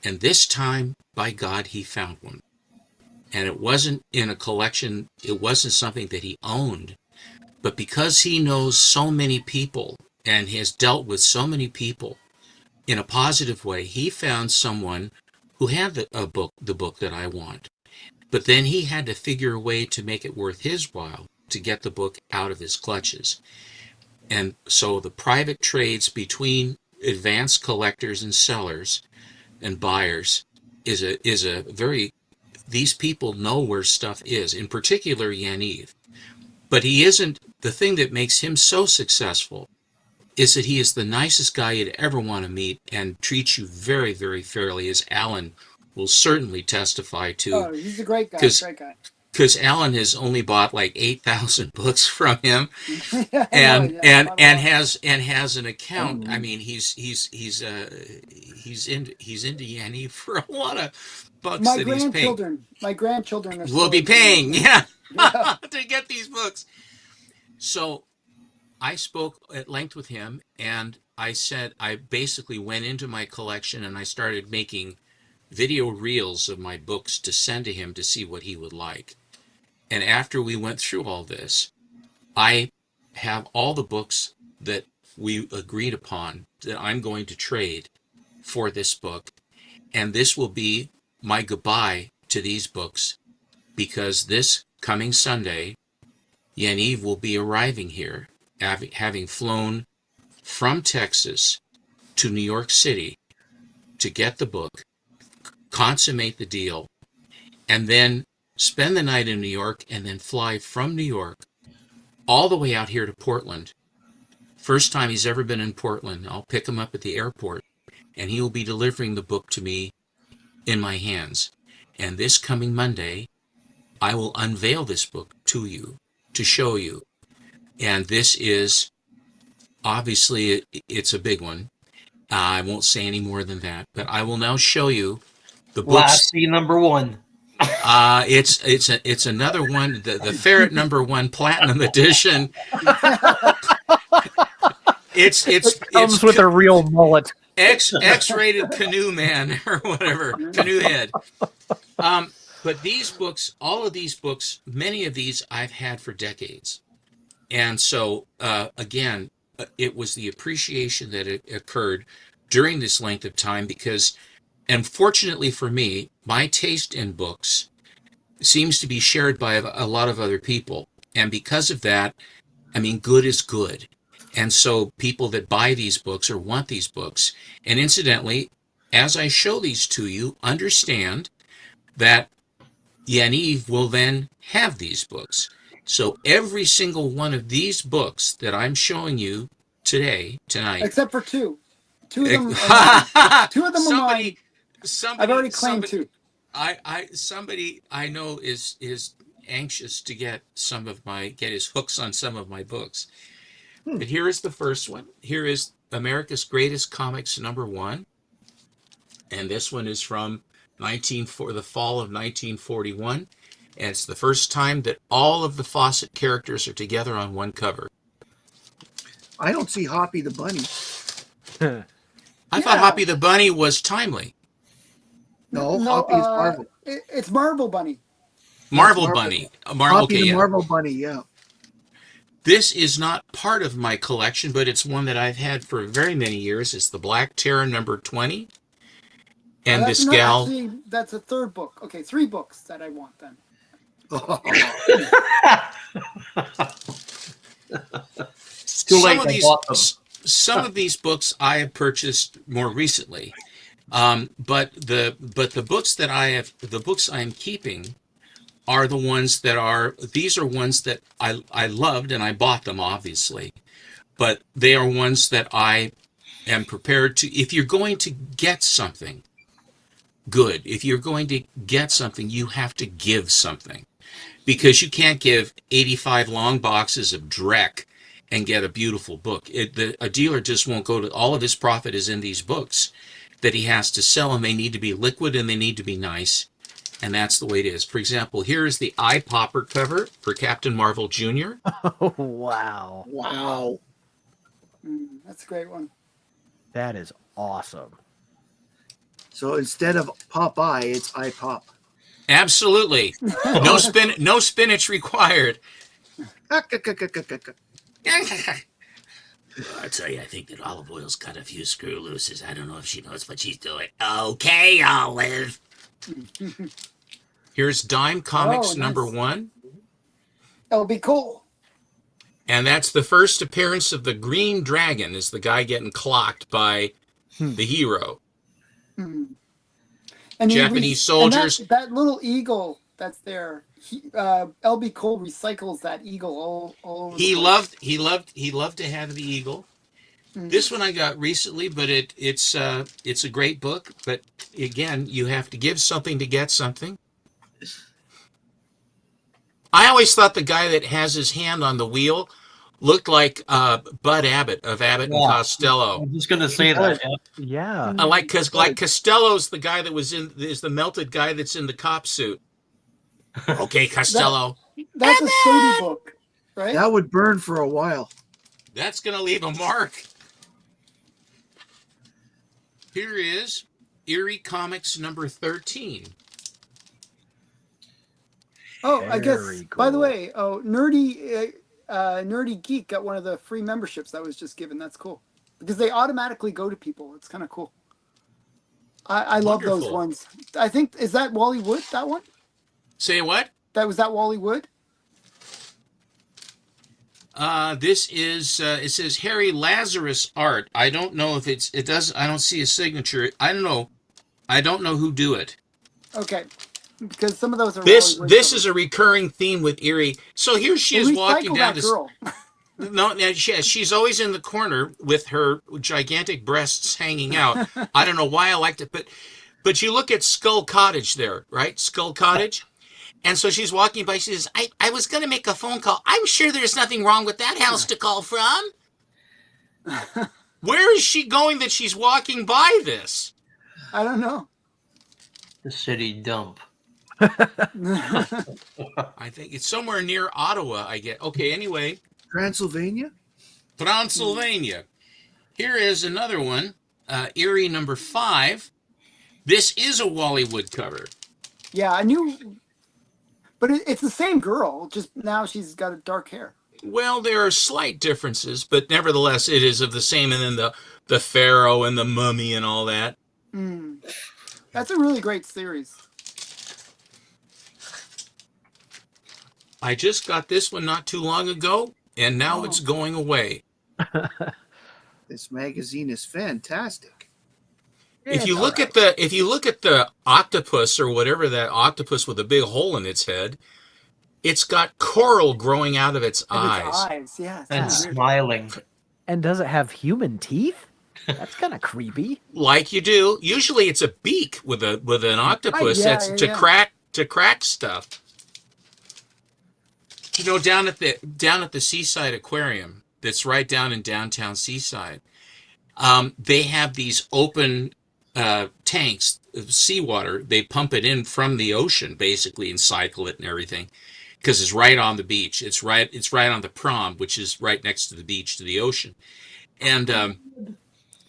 Speaker 2: And this time, by God, he found one. And it wasn't in a collection. It wasn't something that he owned, but because he knows so many people and has dealt with so many people in a positive way, he found someone who had the book that I want. But then he had to figure a way to make it worth his while to get the book out of his clutches. And so the private trades between advanced collectors and sellers and buyers is a very, these people know where stuff is, in particular Yaniv. But he isn't, the thing that makes him so successful is that he is the nicest guy you'd ever want to meet and treats you very, very fairly, as Alan will certainly testify to.
Speaker 1: Oh, he's a great guy. Great guy.
Speaker 2: Because Alan has only bought like 8,000 books from him,
Speaker 1: Yeah,
Speaker 2: and
Speaker 1: has
Speaker 2: an account. I mean, he's into Yanni for a lot of bucks that he's paying.
Speaker 1: My grandchildren
Speaker 2: will be paying, yeah.
Speaker 1: Yeah.
Speaker 2: To get these books. So I spoke at length with him, and I said, I basically went into my collection and I started making video reels of my books to send to him to see what he would like. And after we went through all this, I have all the books that we agreed upon that I'm going to trade for this book. And this will be my goodbye to these books, because this coming Sunday, Yaniv will be arriving here, having flown from Texas to New York City to get the book, consummate the deal, and then spend the night in New York, and then fly from New York all the way out here to Portland. First time he's ever been in Portland. I'll pick him up at the airport, and he will be delivering the book to me in my hands. And this coming Monday, I will unveil this book to you, to show you. And this is, obviously, it's a big one. I won't say any more than that, but I will now show you the books.
Speaker 3: Lassie #1.
Speaker 2: It's another one, the Ferret #1 Platinum Edition. It
Speaker 5: comes with a real mullet.
Speaker 2: X-rated Canoe Man or whatever, Canoe Head. But these books, all of these books, many of these I've had for decades. And so, again, it was the appreciation that occurred during this length of time, because, unfortunately for me, my taste in books seems to be shared by a lot of other people. And because of that, I mean, good is good. And so people that buy these books or want these books, and incidentally, as I show these to you, understand that Yaniv will then have these books. So every single one of these books that I'm showing you tonight,
Speaker 1: except for two. Two of them are mine. Two of them are mine.
Speaker 2: Somebody,
Speaker 1: I've already claimed two.
Speaker 2: Somebody I know is anxious to get his hooks on some of my books. But here is the first one. Here is America's Greatest Comics #1, and this one is from the fall of 1941, and it's the first time that all of the Fawcett characters are together on one cover.
Speaker 4: I don't see Hoppy the Bunny.
Speaker 2: I thought Hoppy the Bunny was timely.
Speaker 4: No, Hoppy is Marvel.
Speaker 1: It's Marvel Bunny.
Speaker 2: Marvel Bunny.
Speaker 4: Hoppy the Marvel Bunny, yeah.
Speaker 2: This is not part of my collection, but it's one that I've had for very many years. It's the Black Terror #20. And this gal...
Speaker 1: Actually, that's a third book. Okay, 3 books that I want then.
Speaker 3: Too late.
Speaker 2: Some of these books I have purchased more recently. But the books that the books I'm keeping are the ones these are ones that I loved, and I bought them, obviously. But they are ones that I am prepared to, if you're going to get something good, if you're going to get something, you have to give something. Because you can't give 85 long boxes of Drek and get a beautiful book. A dealer just won't go to, all of his profit is in these books that he has to sell, and they need to be liquid and they need to be nice. And that's the way it is. For example, here is the Eye Popper cover for Captain Marvel Jr.
Speaker 5: Oh, wow.
Speaker 4: Wow.
Speaker 1: That's a great one.
Speaker 5: That is awesome.
Speaker 4: So instead of Popeye, it's Eye Pop.
Speaker 2: Absolutely. No spinach required.
Speaker 4: Ah,
Speaker 2: I'll tell you, I think that Olive Oil's got a few screw looses. I don't know if she knows what she's doing. Okay, Olive. Here's Dime Comics
Speaker 1: nice.
Speaker 2: #1.
Speaker 1: That'll be cool.
Speaker 2: And that's the first appearance of the Green Dragon, is the guy getting clocked by the hero.
Speaker 1: And
Speaker 2: Japanese soldiers.
Speaker 1: That little eagle that's there. L.B. Cole recycles that eagle all over.
Speaker 2: He loved to have the eagle. This one I got recently, but it's a great book. But again, you have to give something to get something. I always thought the guy that has his hand on the wheel looked like Bud Abbott of Abbott and Costello.
Speaker 3: I'm just going to say that.
Speaker 5: Yeah.
Speaker 2: I like Costello's the guy that is the melted guy that's in the cop suit. Okay, Costello.
Speaker 1: That's a Sadie book, right?
Speaker 4: That would burn for a while.
Speaker 2: That's going to leave a mark. Here is Eerie Comics #13.
Speaker 1: Oh, I guess.
Speaker 5: Very cool.
Speaker 1: By the way, Nerdy Geek got one of the free memberships that was just given. That's cool because they automatically go to people. It's kind of cool. I love those ones. I think, is that Wally Wood? That one?
Speaker 2: Say what?
Speaker 1: Was that Wally Wood?
Speaker 2: This is it says Harry Lazarus art. I don't know if it does. I don't see a signature. I don't know who do it.
Speaker 1: Okay, because some of those are
Speaker 2: this is a recurring theme with Eerie. So here she is walking down this
Speaker 1: girl.
Speaker 2: No, she's always in the corner with her gigantic breasts hanging out. I don't know why I liked it, but you look at Skull Cottage there, right? Skull Cottage. And so she's walking by. She says, I was going to make a phone call. I'm sure there's nothing wrong with that house to call from. Where is she going that she's walking by this?
Speaker 1: I don't know.
Speaker 3: The city dump.
Speaker 2: I think it's somewhere near Ottawa, I get. Okay, anyway.
Speaker 4: Transylvania?
Speaker 2: Here is another one, Eerie #5. This is a Wally Wood cover.
Speaker 1: Yeah, I knew... But it's the same girl, just now she's got dark hair.
Speaker 2: Well, there are slight differences, but nevertheless, it is of the same. And then the Pharaoh and the Mummy and all that.
Speaker 1: That's a really great series.
Speaker 2: I just got this one not too long ago, and now it's going away.
Speaker 4: This magazine is fantastic.
Speaker 2: If you look at the octopus or whatever, that octopus with a big hole in its head, it's got coral growing out of its eyes.
Speaker 1: Yeah.
Speaker 3: And smiling.
Speaker 5: And does it have human teeth? That's kind of creepy.
Speaker 2: Like you do. Usually it's a beak with an octopus
Speaker 1: yeah,
Speaker 2: that's
Speaker 1: yeah,
Speaker 2: to
Speaker 1: yeah.
Speaker 2: crack stuff. You know, down at the Seaside Aquarium, that's right down in downtown Seaside, they have these open tanks of seawater. They pump it in from the ocean, basically, and cycle it and everything, because it's right on the beach. It's right on the prom, which is right next to the beach to the ocean. And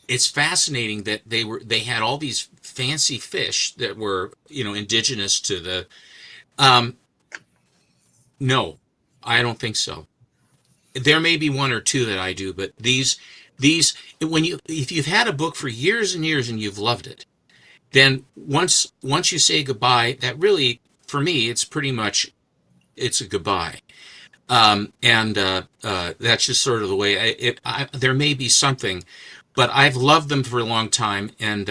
Speaker 2: it's fascinating that they had all these fancy fish that were, indigenous to the. Um, no, I don't think so. There may be one or two that I do, but these if you've had a book for years and years and you've loved it, then once you say goodbye, that really, for me, it's a goodbye. And that's just sort of the way there may be something, but I've loved them for a long time, and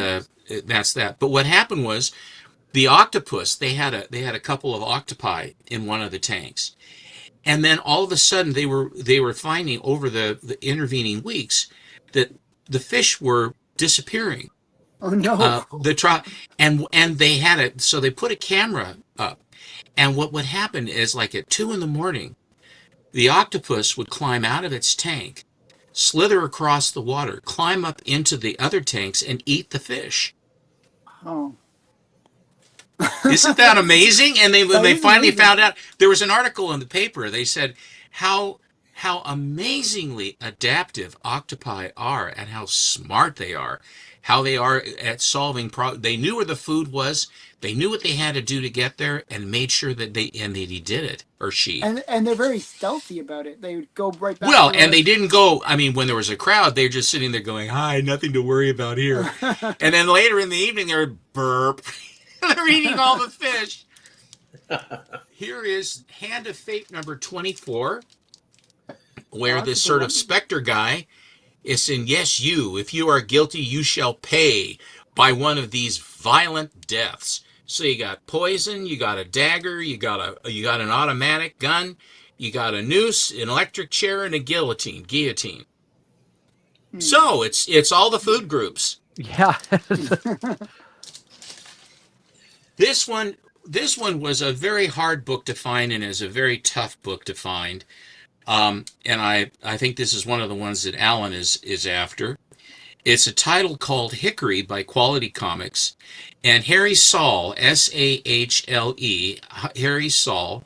Speaker 2: that's that. But what happened was the octopus. They had a couple of octopi in one of the tanks, and then all of a sudden they were finding over the intervening weeks that the fish were disappearing.
Speaker 1: Oh no.
Speaker 2: And they had it, so they put a camera up, and what would happen is, like, at 2 a.m, the octopus would climb out of its tank, slither across the water, climb up into the other tanks, and eat the fish.
Speaker 1: Oh.
Speaker 2: Isn't that amazing? And
Speaker 1: That
Speaker 2: they
Speaker 1: is
Speaker 2: finally
Speaker 1: amazing.
Speaker 2: found out. There was an article in the paper. They said how amazingly adaptive octopi are, and how smart they are, how they are at solving problems. They knew where the food was. They knew what they had to do to get there, and made sure that he did it, or she.
Speaker 1: And they're very stealthy about it. They would go right back
Speaker 2: Well,
Speaker 1: to
Speaker 2: and they didn't go. I mean, when there was a crowd, they were just sitting there going, "Hi, nothing to worry about here." And then later in the evening, they're burp. They're eating all the fish. Here is Hand of Fate number 24, where this sort of specter guy is saying, "Yes, you. If you are guilty, you shall pay by one of these violent deaths." So you got poison, you got a dagger, you got an automatic gun, you got a noose, an electric chair, and a guillotine. So it's all the food groups.
Speaker 5: Yeah.
Speaker 2: This one was a very hard book to find, and is a very tough book to find. And I think this is one of the ones that Alan is after. It's a title called Hickory by Quality Comics, and Harry Saul, Sahle, Harry Saul,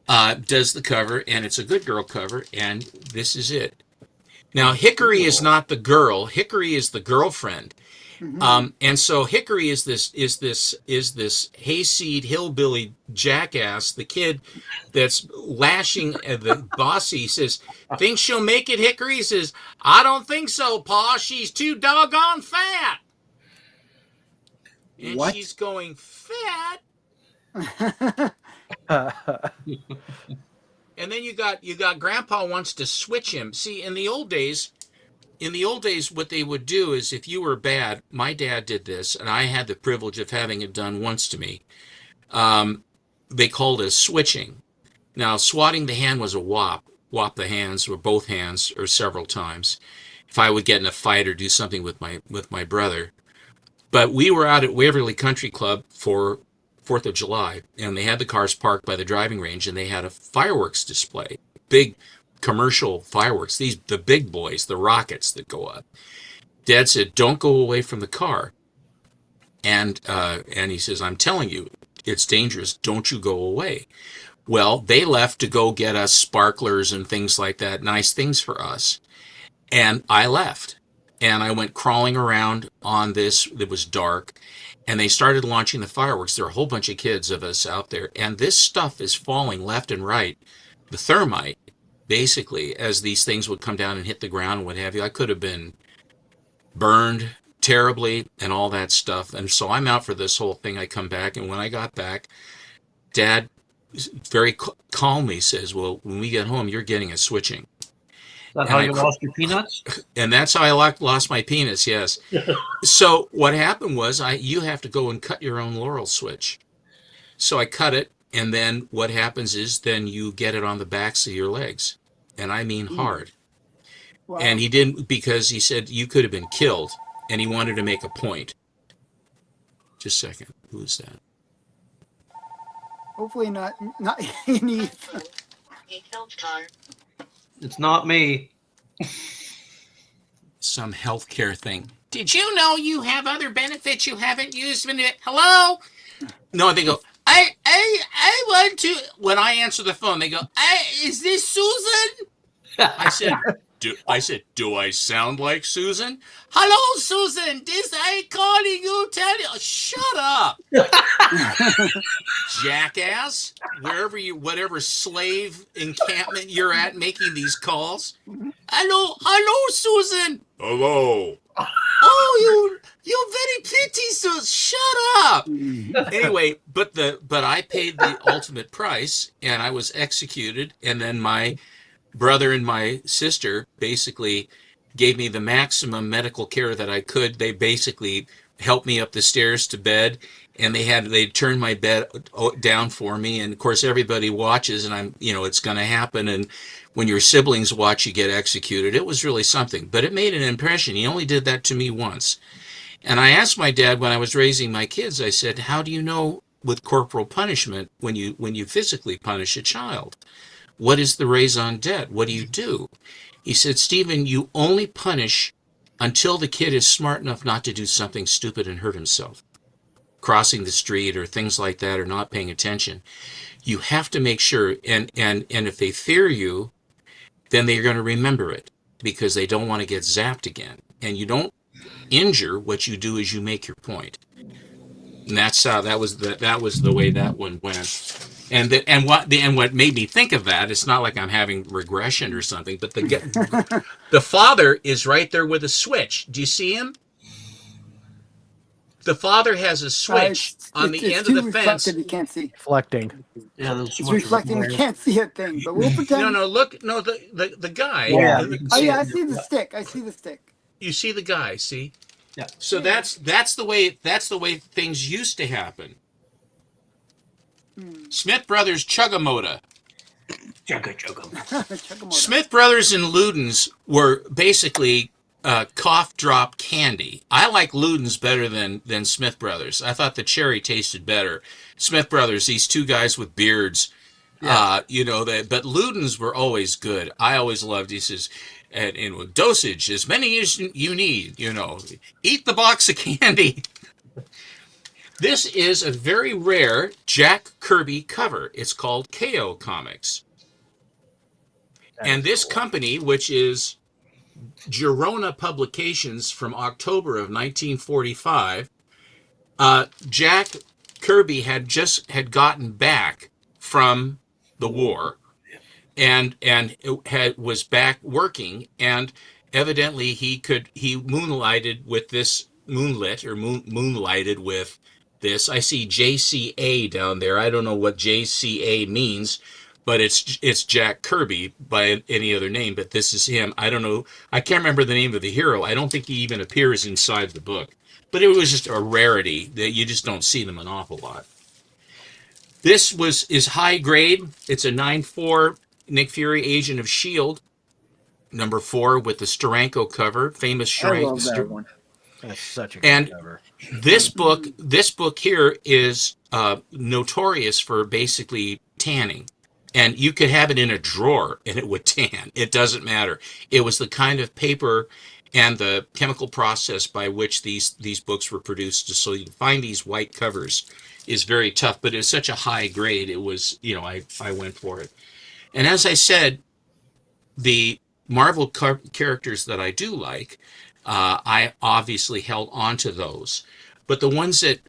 Speaker 2: does the cover, and it's a good girl cover, and this is it. Now, Hickory is not the girl. Hickory is the girlfriend. And so Hickory is this hayseed hillbilly jackass, the kid that's lashing at the bossy. He says, "Think she'll make it, Hickory?" He says, "I don't think so, Pa. She's too doggone fat." And
Speaker 4: What?
Speaker 2: she's going, "Fat?" And then you got Grandpa wants to switch him. See, in the old days, what they would do is, if you were bad, my dad did this, and I had the privilege of having it done once to me. They called it switching. Now, swatting the hand was a whop the hands, or both hands, or several times, if I would get in a fight or do something with my brother. But we were out at Waverly Country Club for 4th of July, and they had the cars parked by the driving range, and they had a fireworks display, big commercial fireworks, the big boys, the rockets that go up. Dad said, "Don't go away from the car." And he says, "I'm telling you, it's dangerous. Don't you go away." Well, they left to go get us sparklers and things like that, nice things for us. And I left. And I went crawling around on this. It was dark. And they started launching the fireworks. There were a whole bunch of kids of us out there. And this stuff is falling left and right. The thermite, basically, as these things would come down and hit the ground and what have you. I could have been burned terribly and all that stuff. And so I'm out for this whole thing. I come back, and when I got back, Dad very calmly says, "Well, when we get home, you're getting a switching."
Speaker 3: Is that how you lost your peanuts?
Speaker 2: And that's how I lost my penis, yes. So what happened was, you have to go and cut your own laurel switch. So I cut it, and then what happens is, then you get it on the backs of your legs. And I mean hard.
Speaker 1: Wow.
Speaker 2: And he didn't, because he said you could have been killed and he wanted to make a point. Just a second. Who's that?
Speaker 1: Hopefully not any.
Speaker 3: It's not me.
Speaker 2: Some healthcare thing. Did you know you have other benefits you haven't used? Hello? No, they go, I want to. When I answer the phone, they go, is this Susan? I said, do I sound like Susan? Hello, Susan. This I calling you. Tell you. Shut up, jackass. Whatever slave encampment you're at, making these calls. Hello, Susan. Hello. Oh, you're very pretty, Susan. Shut up. Anyway, but I paid the ultimate price, and I was executed, and then my brother and my sister basically gave me the maximum medical care that I could. They basically helped me up the stairs to bed, and they turned my bed down for me. And of course, everybody watches, and it's going to happen. And when your siblings watch you get executed, it was really something. But it made an impression. He only did that to me once. And I asked my dad when I was raising my kids, I said, how do you know with corporal punishment when you physically punish a child? What is the raison d'etre? What do you do? He said, Stephen, you only punish until the kid is smart enough not to do something stupid and hurt himself, crossing the street or things like that, or not paying attention. You have to make sure, and if they fear you, then they're going to remember it because they don't want to get zapped again. And you don't injure. What you do is you make your point. And that's how that was the way that one went. And what made me think of that, it's not like I'm having regression or something, but the father is right there with a switch. Do you see him? The father has a switch on the end of the fence.
Speaker 1: You can't see.
Speaker 5: Reflecting.
Speaker 3: Yeah,
Speaker 1: It's reflecting. You can't see a thing, but we'll pretend.
Speaker 2: Look, the guy.
Speaker 3: Yeah.
Speaker 1: I see the stick. I see the stick.
Speaker 2: You see the guy, see?
Speaker 3: Yeah.
Speaker 2: So that's the way things used to happen. Smith Brothers Chuggamoda. Smith Brothers and Ludens were basically cough drop candy. I like Ludens better than Smith Brothers. I thought the cherry tasted better. Smith Brothers, these two guys with beards, but Ludens were always good. I always loved. He says, and with dosage as many as you need. Eat the box of candy. This is a very rare Jack Kirby cover. It's called KO Comics. And this company, which is Girona Publications from October of 1945, Jack Kirby had gotten back from the war and was back working, and evidently he moonlighted with this this. I see JCA down there. I don't know what JCA means, but it's Jack Kirby by any other name, but this is him. I don't know. I can't remember the name of the hero. I don't think he even appears inside the book, but it was just a rarity that you just don't see them an awful lot. This is high grade. It's a 9/4 Nick Fury Agent of S.H.I.E.L.D. number 4 with the Steranko cover, famous Steranko.
Speaker 4: I love that one.
Speaker 5: That's such a good cover.
Speaker 2: This book here is notorious for basically tanning, and you could have it in a drawer and it would tan. It doesn't matter. It was the kind of paper and the chemical process by which these books were produced. So you find these white covers is very tough, but it's such a high grade. It was, I went for it. And as I said, the Marvel characters that I do like, I obviously held on to those. But the ones that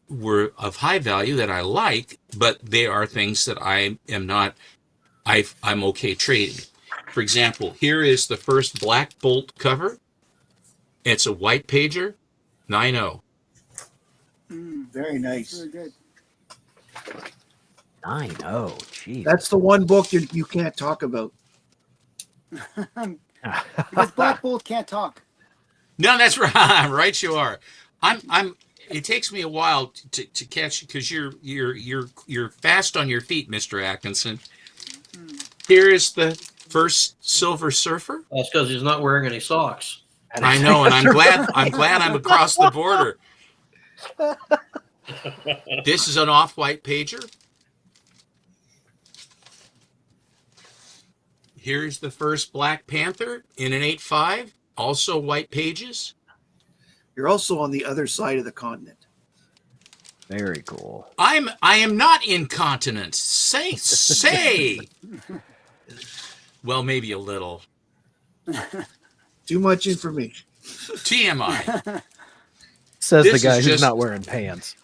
Speaker 2: were of high value that I like, but they are things that I'm okay trading. For example, here is the first Black Bolt cover. It's a white pager, 9/0.
Speaker 4: Very nice.
Speaker 1: Very good.
Speaker 5: 9/0. Jeez.
Speaker 4: That's the one book you can't talk about.
Speaker 1: Because Black Bolt can't talk.
Speaker 2: No, that's right. Right, you are. I'm. It takes me a while to catch you because you're fast on your feet, Mr. Atkinson. Here is the first Silver Surfer.
Speaker 3: That's because he's not wearing any socks.
Speaker 2: I know, and I'm glad I'm across the border. This is an off-white pager. Here's the first Black Panther in an 8.5, also white pages.
Speaker 4: You're also on the other side of the continent.
Speaker 5: Very cool.
Speaker 2: I am not incontinent. Say. Well, maybe a little.
Speaker 4: Too much information.
Speaker 2: TMI.
Speaker 5: Says
Speaker 2: This
Speaker 5: the guy
Speaker 2: is
Speaker 5: who's
Speaker 2: just-
Speaker 5: not wearing pants.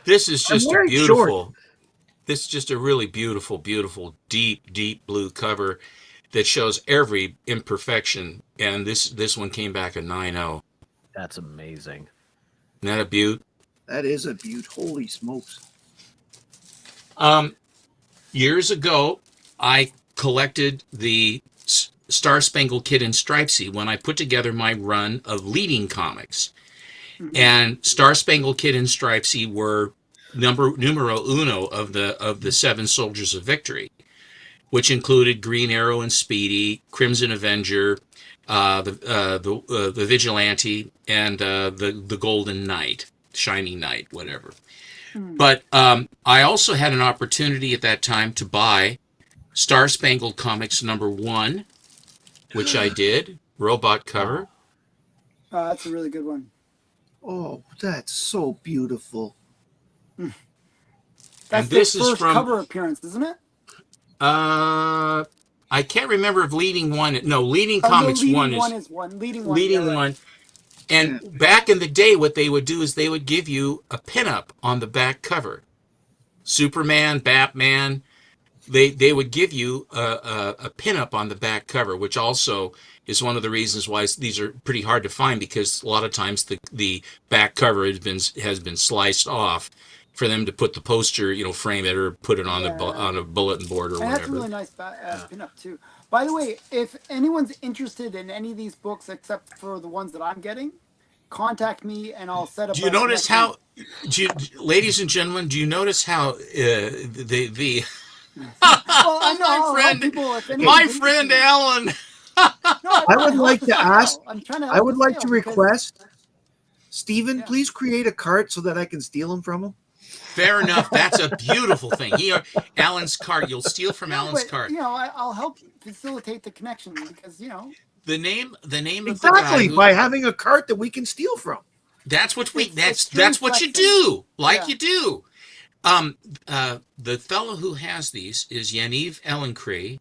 Speaker 2: This is just a
Speaker 4: wearing
Speaker 2: beautiful.
Speaker 4: shorts.
Speaker 2: This is just a really beautiful, beautiful, deep, deep blue cover that shows every imperfection. And this one came back a 9.0.
Speaker 5: That's amazing.
Speaker 2: Isn't that a beaut?
Speaker 4: That is a beaut. Holy smokes.
Speaker 2: Years ago, I collected the Star Spangled Kid and Stripesy when I put together my run of leading comics. And Star Spangled Kid and Stripesy were numero uno of the Seven Soldiers of Victory, which included Green Arrow and Speedy, Crimson Avenger, the Vigilante, and the Golden Knight, Shining Knight, whatever. But I also had an opportunity at that time to buy Star Spangled Comics #1, which I did, robot cover.
Speaker 1: That's a really good one.
Speaker 4: Oh, that's so beautiful.
Speaker 1: That's
Speaker 2: this
Speaker 1: the
Speaker 2: is
Speaker 1: first
Speaker 2: from-
Speaker 1: cover appearance, isn't it?
Speaker 2: I can't remember if Leading One. No, Leading
Speaker 1: No,
Speaker 2: Comics
Speaker 1: leading
Speaker 2: one
Speaker 1: one
Speaker 2: is
Speaker 1: is one. Leading one.
Speaker 2: Leading
Speaker 1: yeah, right.
Speaker 2: One. And back in the day, what they would do is they would give you a pinup on the back cover. Superman, Batman. They would give you a pinup on the back cover, which also is one of the reasons why these are pretty hard to find, because a lot of times the back cover has been sliced off for them to put the poster, frame it or put it on on a bulletin board or
Speaker 1: And
Speaker 2: whatever.
Speaker 1: that's a really nice pinup too. By the way, if anyone's interested in any of these books except for the ones that I'm getting, contact me and I'll set up.
Speaker 2: Do you notice how, ladies and gentlemen? Do you notice how the
Speaker 1: Well, I know, I'll help
Speaker 2: friend-
Speaker 1: people if anyone's
Speaker 2: my
Speaker 1: interested.
Speaker 2: friend Alan?
Speaker 1: No,
Speaker 4: I would like to ask.
Speaker 1: I'm trying to.
Speaker 4: I would like to
Speaker 1: help because-
Speaker 4: request, Stephen,
Speaker 1: Yeah.
Speaker 4: please create a cart so that I can steal them from him.
Speaker 2: Fair enough. That's a beautiful thing. Alan's cart. You'll steal from Alan's
Speaker 1: But,
Speaker 2: cart.
Speaker 1: I'll help facilitate the connection because
Speaker 2: The name of the guy.
Speaker 4: Exactly,
Speaker 2: Who,
Speaker 4: by having a cart that we can steal from.
Speaker 2: that's what we.
Speaker 1: It's
Speaker 2: That's what you
Speaker 1: flexing.
Speaker 2: do. Like
Speaker 1: Yeah.
Speaker 2: you do. The fellow who has these is Yaniv Ellencry,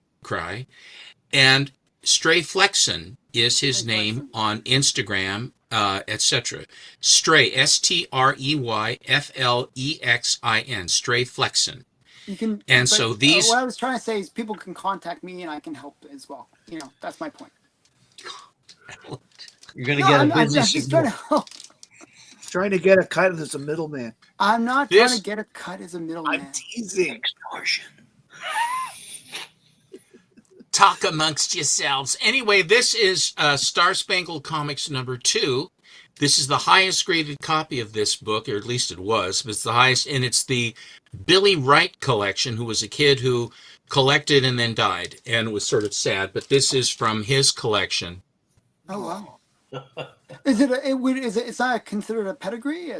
Speaker 2: and Stray Flexen is his
Speaker 1: Stray
Speaker 2: name
Speaker 1: Flexen?
Speaker 2: on Instagram, etc. Stray, STREYFLEXIN, Stray Flexen.
Speaker 1: you can.
Speaker 2: And so these-
Speaker 1: what I was trying to say is people can contact me and I can help as well. That's my point.
Speaker 3: You're going to
Speaker 1: No,
Speaker 3: get
Speaker 1: I'm
Speaker 3: a busy
Speaker 1: just trying to help.
Speaker 4: Trying to get a cut as a middleman.
Speaker 1: I'm not
Speaker 2: This-
Speaker 1: trying to get a cut as a middleman.
Speaker 4: I'm teasing.
Speaker 3: extortion.
Speaker 2: Talk amongst yourselves. Anyway, this is Star Spangled Comics #2. This is the highest graded copy of this book, or at least it was. But it's the highest, and it's the Billy Wright collection, who was a kid who collected and then died, and was sort of sad. But this is from his collection.
Speaker 1: Oh wow. It's not considered a pedigree?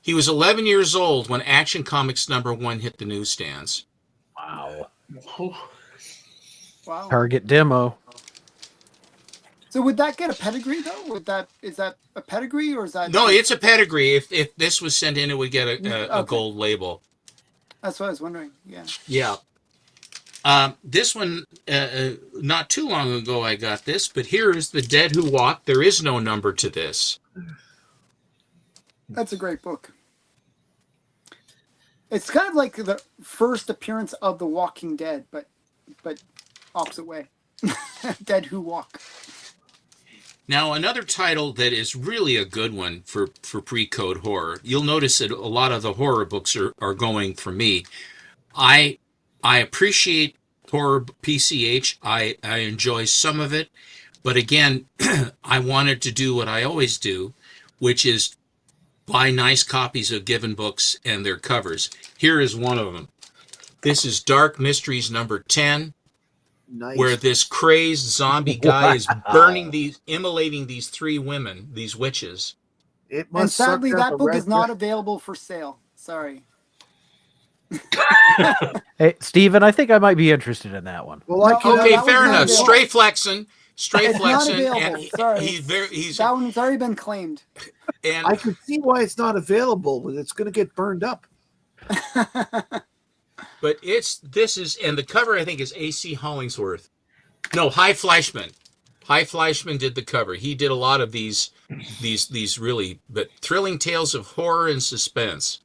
Speaker 2: He was 11 years old when Action Comics #1 hit the newsstands.
Speaker 5: Wow.
Speaker 1: Wow.
Speaker 5: Target demo.
Speaker 1: So would that get a pedigree though? Is that a pedigree or is that?
Speaker 2: No, it's a pedigree. If this was sent in, it would get a
Speaker 1: Okay.
Speaker 2: gold label.
Speaker 1: That's what I was wondering. Yeah.
Speaker 2: Yeah. This one, not too long ago, I got this, but here is The Dead Who Walk. There is no number to this.
Speaker 1: That's a great book. It's kind of like the first appearance of The Walking Dead, but opposite way. Dead Who Walk.
Speaker 2: Now, another title that is really a good one for pre-code horror. You'll notice that a lot of the horror books are going for me. I appreciate horror PCH. I enjoy some of it. But again, I wanted to do what I always do, which is buy nice copies of given books and their covers. Here is one of them. This is Dark Mysteries #10.
Speaker 4: Nice.
Speaker 2: where this crazed zombie guy is immolating these 3 women, these witches.
Speaker 4: It
Speaker 1: And
Speaker 4: must
Speaker 1: sadly,
Speaker 4: suck to have
Speaker 1: that
Speaker 4: a
Speaker 1: book
Speaker 4: red
Speaker 1: is not
Speaker 4: dress.
Speaker 1: available for sale. Sorry.
Speaker 5: Hey, Steven, I think I might be interested in that one.
Speaker 4: Well, I
Speaker 1: No,
Speaker 4: can.
Speaker 1: no,
Speaker 2: Okay,
Speaker 1: that one's
Speaker 2: fair
Speaker 1: not
Speaker 2: enough.
Speaker 1: available.
Speaker 2: Stray flexing,
Speaker 1: It's not
Speaker 2: and
Speaker 1: available. Sorry.
Speaker 2: he's
Speaker 1: That one's already been claimed.
Speaker 2: and
Speaker 4: I can see why it's not available, but it's going to get burned up.
Speaker 2: but and the cover I think is A.C. Hollingsworth. No, Hy Fleischman. Hy Fleischman did the cover. He did a lot of these really but thrilling tales of horror and suspense.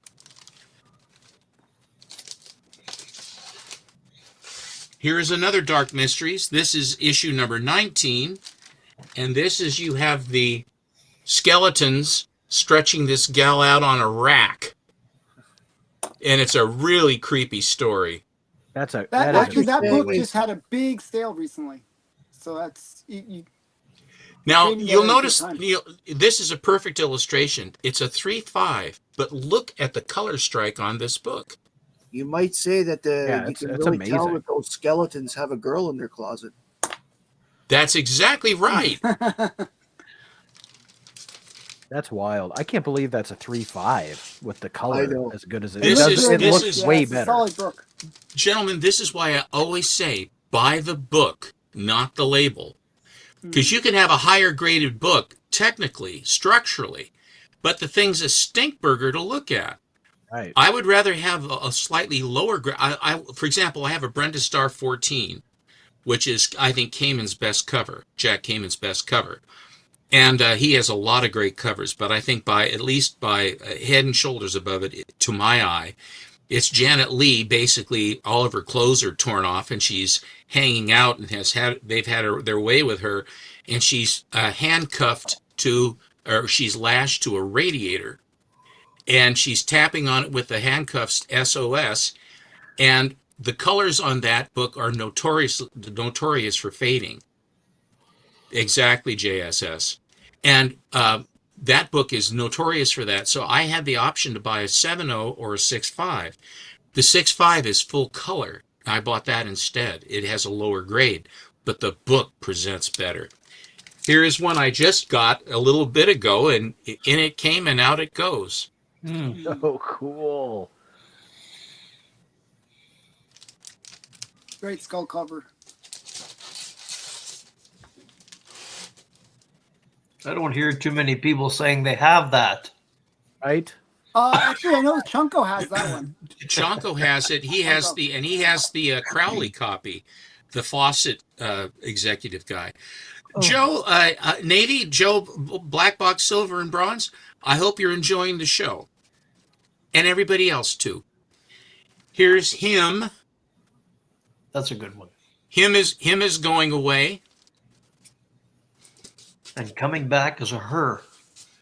Speaker 2: Here is another Dark Mysteries. This is issue number 19, and this is you have the skeletons stretching this gal out on a rack, and it's a really creepy story.
Speaker 5: That
Speaker 1: book just had a big sale recently, so that's
Speaker 2: Now
Speaker 1: trading
Speaker 2: you'll
Speaker 1: at a good
Speaker 2: notice
Speaker 1: time.
Speaker 2: this is a perfect illustration. It's a 3.5, but look at the color strike on this book.
Speaker 4: You might say that you can really tell
Speaker 5: amazing.
Speaker 4: that those skeletons have a girl in their closet.
Speaker 2: That's exactly right.
Speaker 5: That's wild. I can't believe that's a 3.5 with the
Speaker 4: I
Speaker 5: color
Speaker 4: know.
Speaker 5: as good as it
Speaker 2: This
Speaker 5: is. It looks
Speaker 2: is-
Speaker 5: way
Speaker 1: it's a
Speaker 5: better.
Speaker 1: solid book.
Speaker 2: Gentlemen, this is why I always say buy the book, not the label. Because you can have a higher graded book, technically, structurally, but the thing's a stinkburger to look at.
Speaker 5: Right.
Speaker 2: I would rather have a slightly lower grade. For example, I have a Brenda Starr 14, which is, I think, Kamen's best cover, Jack Kamen's best cover. And he has a lot of great covers, but I think at least by head and shoulders above it, to my eye, it's Janet Leigh. Basically, all of her clothes are torn off, and she's hanging out, and they've had their way with her, and she's handcuffed or she's lashed to a radiator, and she's tapping on it with the handcuffs SOS, and the colors on that book are notorious for fading. Exactly, JSS. And that book is notorious for that. So I had the option to buy a 7.0 or a 6.5. The 6.5 is full color. I bought that instead. It has a lower grade, but the book presents better. Here is one I just got a little bit ago, and in it came and out it goes.
Speaker 5: Oh, cool.
Speaker 1: Great skull cover.
Speaker 3: I don't hear too many people saying they have that.
Speaker 5: Right?
Speaker 1: Actually, I know Chunko has that one.
Speaker 2: Chonko has it. He has the Crowley copy, the Fawcett executive guy. Joe, Navy, Joe, Black Box, Silver, and Bronze, I hope you're enjoying the show. And everybody else, too. Here's him.
Speaker 3: That's a good one.
Speaker 2: Him is going away.
Speaker 3: And coming back as a her.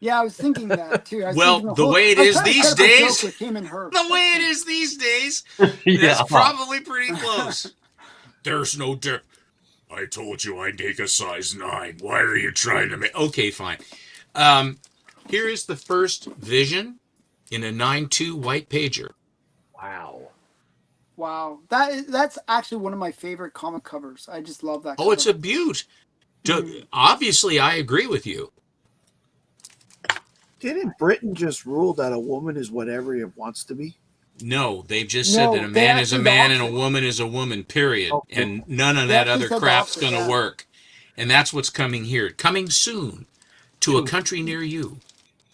Speaker 1: Yeah, I was thinking that, too.
Speaker 2: Well, the way it is these days,
Speaker 1: with him and her.
Speaker 2: the way it is these days,
Speaker 3: Yeah.
Speaker 2: that's probably pretty close. There's no difference. I told you I'd take a size 9. Why are you trying to make... Okay, fine. Here is the first Vision in a 9.2 white pager.
Speaker 5: Wow.
Speaker 1: Wow. That's actually one of my favorite comic covers. I just love that
Speaker 2: Oh,
Speaker 1: cover.
Speaker 2: it's a beaut. Obviously, I agree with you.
Speaker 4: Didn't Britain just rule that a woman is whatever it wants to be?
Speaker 2: No, they've just said that a
Speaker 1: they
Speaker 2: man is a
Speaker 1: actually
Speaker 2: man
Speaker 1: the
Speaker 2: and a
Speaker 1: opposite.
Speaker 2: woman is a woman, period.
Speaker 4: Okay.
Speaker 2: And none of
Speaker 1: They
Speaker 2: that
Speaker 1: actually
Speaker 2: other
Speaker 1: said the
Speaker 2: crap's
Speaker 1: opposite,
Speaker 2: going to
Speaker 1: yeah.
Speaker 2: work. And that's what's coming here. Coming soon to a country near you.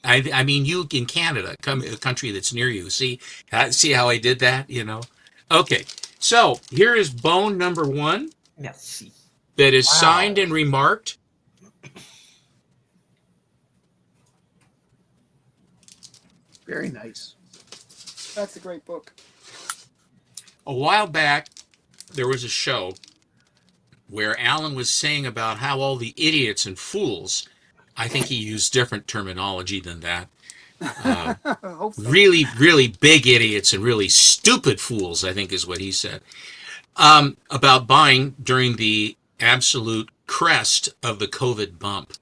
Speaker 2: I mean, you in Canada, a country that's near you. See how I did that, you know? Okay, so here is Bone number 1
Speaker 3: Yes.
Speaker 2: that is signed and remarked.
Speaker 4: Very nice.
Speaker 1: That's a great book.
Speaker 2: A while back, there was a show where Alan was saying about how all the idiots and fools, I think he used different terminology than that,
Speaker 1: I hope so.
Speaker 2: really, really big idiots and really stupid fools, I think is what he said, about buying during the absolute crest of the COVID bump.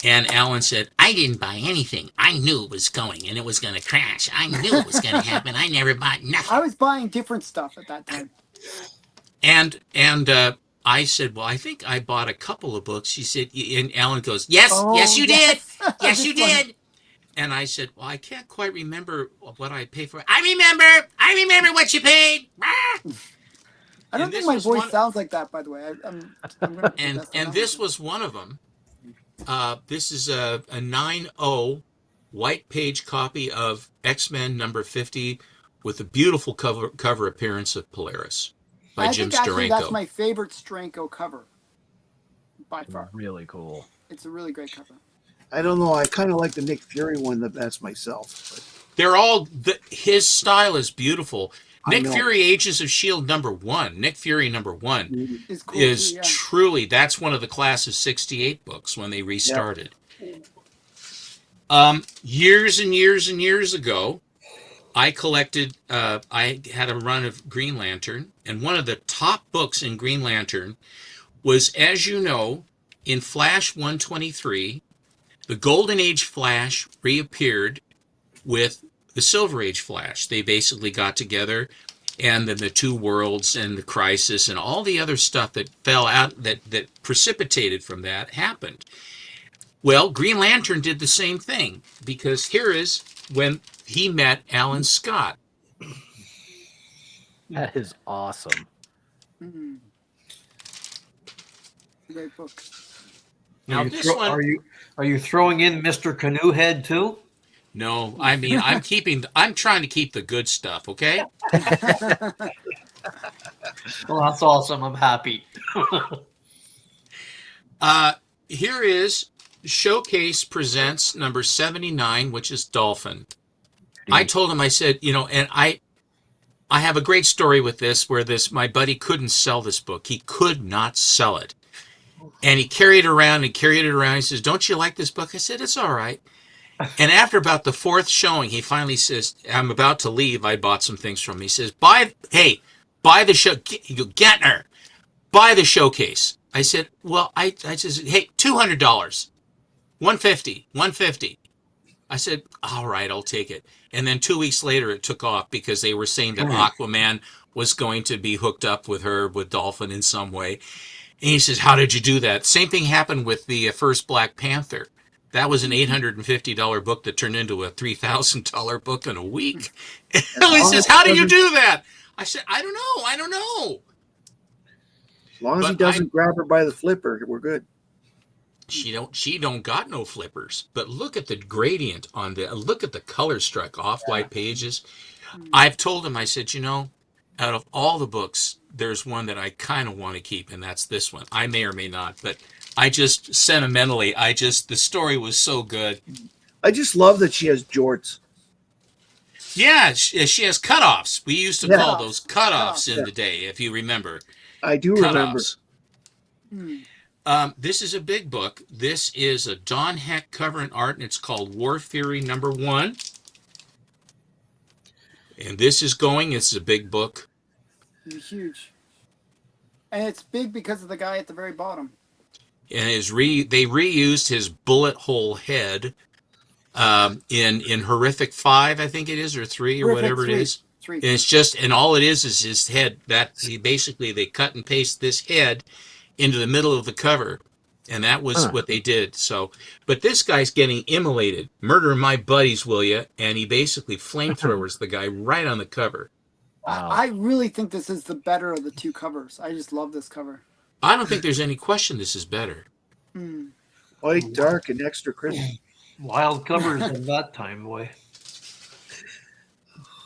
Speaker 2: And Alan said, I didn't buy anything. I knew it was going and it was going to crash. I knew it was going to happen. I never bought nothing.
Speaker 1: I was buying different stuff at that time.
Speaker 2: And I said, well, I think I bought a couple of books. She said, and Alan goes, yes, yes, you did. Yes, you did. And I said, well, I can't quite remember what I paid for it. I remember what you paid.
Speaker 1: I don't think my voice sounds like that, by the way. I'm gonna
Speaker 2: and this was one of them. This is a 9.0 white page copy of X-Men number 50 with a beautiful cover appearance of Polaris by Jim Steranko.
Speaker 1: Actually, that's my favorite Steranko cover by far.
Speaker 5: Really cool.
Speaker 1: It's a really great cover.
Speaker 4: I don't know. I kind of like the Nick Fury one the best myself. But
Speaker 2: they're all his style is beautiful. Nick Fury Agents of S.H.I.E.L.D. #1, Nick Fury #1 is cool too, truly, that's one of the class of 68 books when they restarted. Yep. Years and years and years ago, I collected, I had a run of Green Lantern, and one of the top books in Green Lantern was, as you know, in Flash 123, the Golden Age Flash reappeared with the Silver Age Flash. They basically got together, and then the two worlds and the crisis and all the other stuff that fell out, that precipitated from that happened. Well, Green Lantern did the same thing, because here is when he met Alan Scott.
Speaker 5: That is awesome.
Speaker 1: Mm-hmm. Great book.
Speaker 2: Now,
Speaker 3: are you throwing in Mr. Canoehead too?
Speaker 2: No, I mean, I'm trying to keep the good stuff, okay?
Speaker 3: Well, that's awesome. I'm happy.
Speaker 2: Here is Showcase Presents number 79, which is Dolphin. I told him, I said, and I have a great story with this, where my buddy couldn't sell this book. He could not sell it. And he carried it around and carried it around. He says, don't you like this book? I said, it's all right. And after about the fourth showing, he finally says, I'm about to leave. I bought some things from him. He says, buy the show. You go, Gantner, buy the Showcase. I said, well, I says, hey, $200, $150. I said, all right, I'll take it. And then 2 weeks later, it took off because they were saying that Aquaman was going to be hooked up with Dolphin in some way. And he says, how did you do that? Same thing happened with the first Black Panther. That was an $850 book that turned into a $3,000 book in a week. And he says, how do you do that? I said, I don't know.
Speaker 4: As long as he doesn't grab her by the flipper, we're good.
Speaker 2: She don't got no flippers. But look at the gradient on look at the color strike off-white pages. I've told him, I said, out of all the books, there's one that I kind of want to keep, and that's this one. I may or may not, but I just sentimentally, the story was so good.
Speaker 4: I just love that she has jorts.
Speaker 2: Yeah, she has cutoffs. We used to call those cutoffs in the day, if you remember.
Speaker 4: I do remember.
Speaker 2: This is a big book. This is a Don Heck cover and art, and it's called War Fury #1. And this is a big book.
Speaker 1: It's huge. And it's big because of the guy at the very bottom.
Speaker 2: And they reused his bullet hole head in Horrific 5, I think it is, or 3, or whatever it is. 3. And it's just, and all it is his head. They cut and paste this head into the middle of the cover. And that was what they did. So, but this guy's getting immolated. Murder my buddies, will you? And he basically flamethrowers the guy right on the cover.
Speaker 1: Wow. I really think this is the better of the two covers. I just love this cover.
Speaker 2: I don't think there's any question this is better.
Speaker 4: White, dark, and extra crisp.
Speaker 3: Wild covers in that time, boy.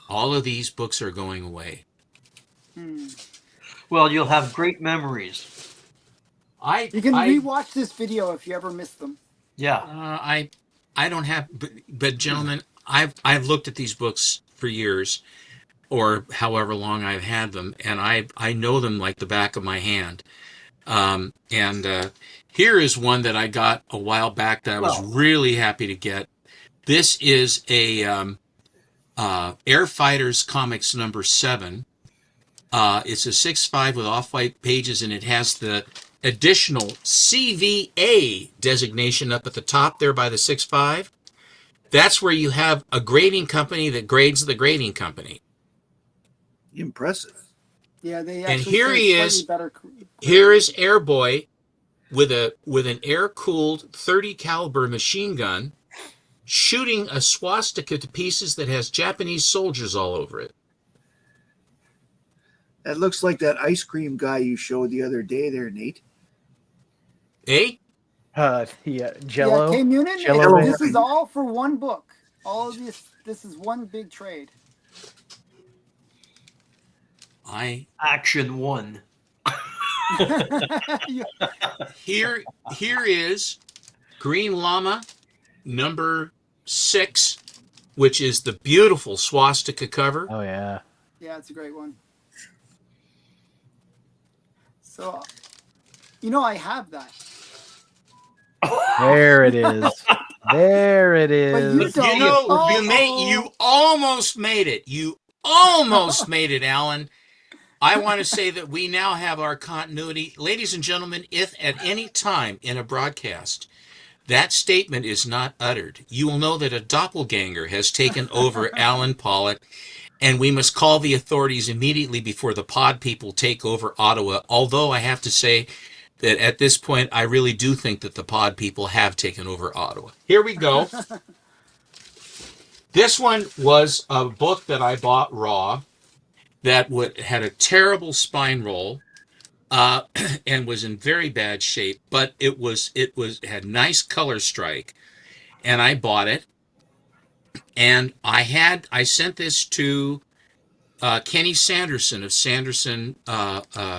Speaker 2: All of these books are going away.
Speaker 3: Well, you'll have great memories.
Speaker 1: You can rewatch this video if you ever missed them.
Speaker 3: Yeah.
Speaker 2: I don't have, but gentlemen, I've looked at these books for years, or however long I've had them, and I know them like the back of my hand. Here is one that I got a while back that I was really happy to get. This is a Air Fighters Comics #7. It's a 6.5 with off-white pages, and it has the additional CVA designation up at the top there by the 6.5. That's where you have a grading company that grades the grading company.
Speaker 4: Impressive.
Speaker 1: Yeah, they
Speaker 2: And
Speaker 1: actually
Speaker 2: here
Speaker 1: say
Speaker 2: he
Speaker 1: slightly
Speaker 2: is.
Speaker 1: better.
Speaker 2: Here is Airboy with an air-cooled 30 caliber machine gun shooting a swastika to pieces that has Japanese soldiers all over it.
Speaker 4: That looks like that ice cream guy you showed the other day there, Nate.
Speaker 2: Eh?
Speaker 5: Yeah,
Speaker 1: Yeah,
Speaker 5: Jello.
Speaker 1: K Munin.
Speaker 5: Jello
Speaker 1: This
Speaker 5: Man.
Speaker 1: is all for one book. All of this. This is one big trade.
Speaker 3: Action 1.
Speaker 2: Here is Green Llama number 6, which is the beautiful swastika cover.
Speaker 5: Oh yeah.
Speaker 1: Yeah, it's a great one. So, I have that.
Speaker 5: There it is. There it is.
Speaker 1: But you don't.
Speaker 2: You almost made it. You almost made it, Alan. I want to say that we now have our continuity. Ladies and gentlemen, if at any time in a broadcast that statement is not uttered, you will know that a doppelganger has taken over Alan Pollock, and we must call the authorities immediately before the pod people take over Ottawa. Although I have to say that at this point, I really do think that the pod people have taken over Ottawa. Here we go. This one was a book that I bought raw that had a terrible spine roll and was in very bad shape, but it had nice color strike, and I bought it. And I sent this to Kenny Sanderson of Sanderson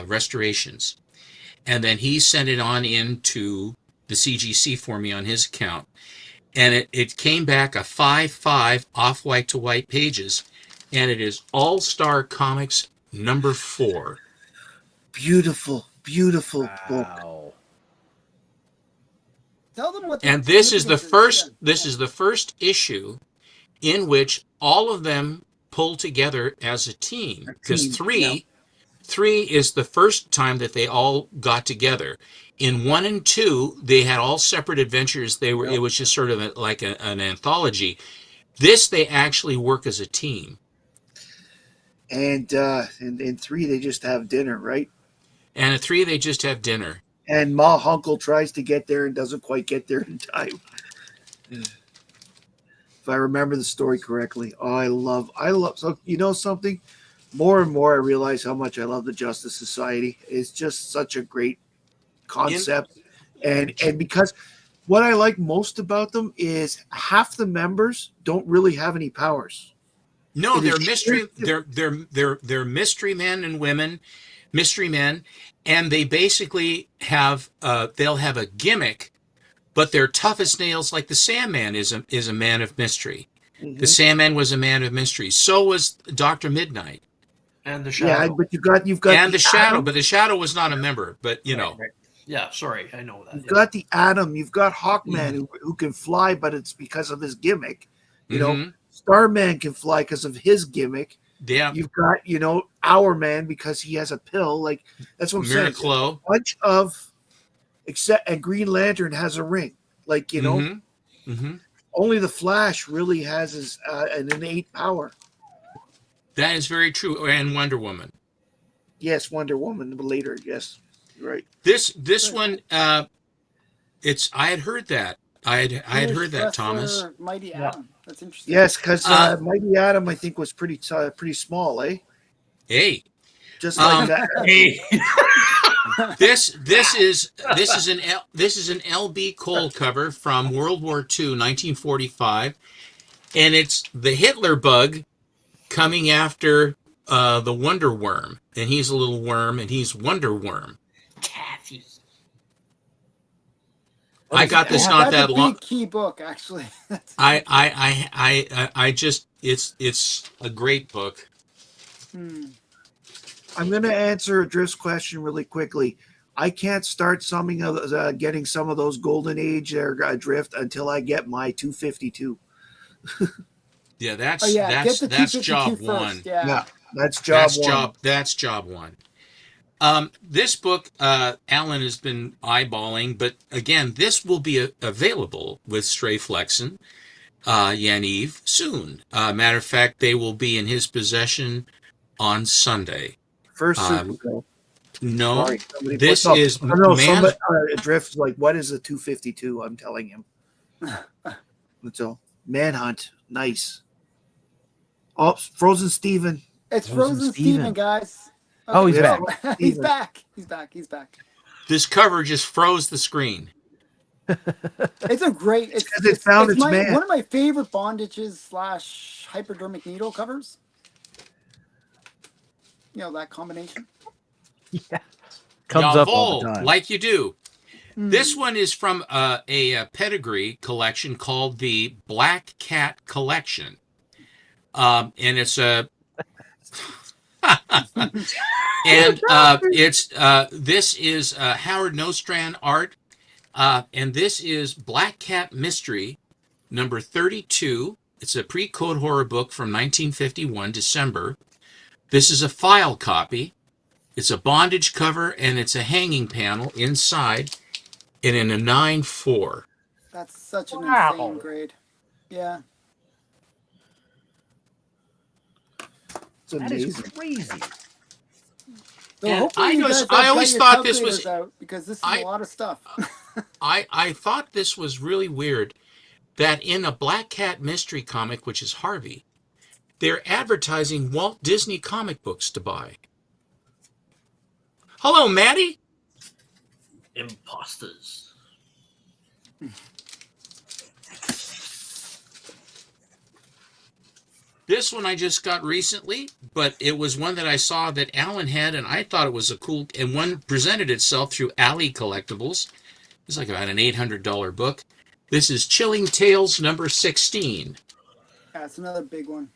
Speaker 2: Restorations, and then he sent it on into the CGC for me on his account, and it came back a 5.5 off-white to white pages, and it is All-Star Comics number 4.
Speaker 4: Beautiful, beautiful book.
Speaker 1: Tell them what.
Speaker 2: And this is the first. This is the first issue in which all of them pull together as a team. Because three is the first time that they all got together. In 1 and 2, they had all separate adventures. It was just sort of like an anthology. This, they actually work as a team.
Speaker 4: And in 3, they just have dinner, right?
Speaker 2: And in 3, they just have dinner.
Speaker 4: And Ma Hunkle tries to get there and doesn't quite get there in time. If I remember the story correctly. Oh, I love. So you know something? More and more, I realize how much I love the Justice Society. It's just such a great concept, and because what I like most about them is half the members don't really have any powers.
Speaker 2: No, they're mystery. They're mystery men and women, mystery men, and they basically have they'll have a gimmick, but they're tough as nails. Like the Sandman is a man of mystery. Mm-hmm. The Sandman was a man of mystery. So was Dr. Midnight.
Speaker 3: And the Shadow.
Speaker 4: Yeah, but you've got
Speaker 2: and the Shadow, but the Shadow was not a member. But you know,
Speaker 3: right. Yeah, sorry, I know that.
Speaker 4: You've got the Atom, you've got Hawkman who can fly, but it's because of his gimmick. You know, Starman can fly because of his gimmick.
Speaker 2: Yeah,
Speaker 4: you've got Our Man because he has a pill. Like that's what I'm saying. A bunch of and Green Lantern has a ring. Like only the Flash really has an innate power.
Speaker 2: That is very true. And Wonder Woman.
Speaker 4: Yes, Wonder Woman later. Yes, you're right.
Speaker 2: This one, I had heard that. I had heard that, Thomas.
Speaker 1: Mighty Atom. That's interesting.
Speaker 4: Yes, because Mighty Atom, I think, was pretty small, eh?
Speaker 2: Hey,
Speaker 4: just like that.
Speaker 3: Hey.
Speaker 2: This is an LB Cole cover from World War II, 1945, and it's the Hitler bug coming after the Wonder Worm, and he's a little worm, and he's Wonder Worm.
Speaker 3: Taffy.
Speaker 2: I got this not that long.
Speaker 1: That's a big key book, actually.
Speaker 2: It's a great book.
Speaker 4: I'm going to answer Drift's question really quickly. I can't start getting some of those Golden Age Drift until I get my 252.
Speaker 2: Yeah, that's job one.
Speaker 1: Yeah,
Speaker 4: that's job one.
Speaker 2: That's job one. This book, Alan has been eyeballing, but again, this will be available with Stray Flexen, Yaniv, soon. Matter of fact, they will be in his possession on Sunday.
Speaker 4: First Supergirl.
Speaker 2: No,
Speaker 4: Sorry, somebody
Speaker 2: this
Speaker 4: put-
Speaker 2: is
Speaker 4: Oh, no,
Speaker 2: man.
Speaker 4: somebody Drift's like, what is a 252? I'm telling him. That's all. Manhunt, nice. Oh, Frozen Steven.
Speaker 1: It's
Speaker 5: Frozen
Speaker 1: Frozen
Speaker 5: Steven.
Speaker 1: Steven, guys.
Speaker 5: Oh, he's
Speaker 4: Yeah.
Speaker 5: back.
Speaker 1: He's back. He's back. He's back.
Speaker 2: This cover just froze the screen.
Speaker 1: It's a great. It's
Speaker 4: 'cause it found its man.
Speaker 1: one of my favorite bondages / hypodermic needle covers. You know that combination.
Speaker 5: Yeah. Comes up all the
Speaker 2: Jawohl,
Speaker 5: time.
Speaker 2: like you do.
Speaker 1: Mm.
Speaker 2: This one is from a pedigree collection called the Black Cat Collection, and it's a and it's this is Howard Nostrand art, and this is Black Cat Mystery number 32. It's a pre-code horror book from 1951 December. This is a file copy. It's a bondage cover and it's a hanging panel inside. And in a 9/4.
Speaker 1: That's such an
Speaker 5: Wow.
Speaker 1: insane grade. Yeah.
Speaker 4: It's
Speaker 5: That is
Speaker 4: amazing.
Speaker 5: crazy.
Speaker 1: So
Speaker 2: And
Speaker 1: hopefully
Speaker 2: I
Speaker 1: you
Speaker 2: know-
Speaker 1: guys
Speaker 2: I
Speaker 1: have
Speaker 2: always
Speaker 1: got your
Speaker 2: thought this was-
Speaker 1: calculators out because this is
Speaker 2: I-
Speaker 1: a lot of stuff.
Speaker 2: I thought this was really weird that in a Black Cat mystery comic, which is Harvey, they're advertising Walt Disney comic books to buy. Hello, Maddie.
Speaker 3: Imposters.
Speaker 2: This one I just got recently, but it was one that I saw that Alan had, and I thought it was a cool, and one presented itself through Alley Collectibles. It's like about an $800 book. This is Chilling Tales number 16.
Speaker 1: Yeah, it's another big one.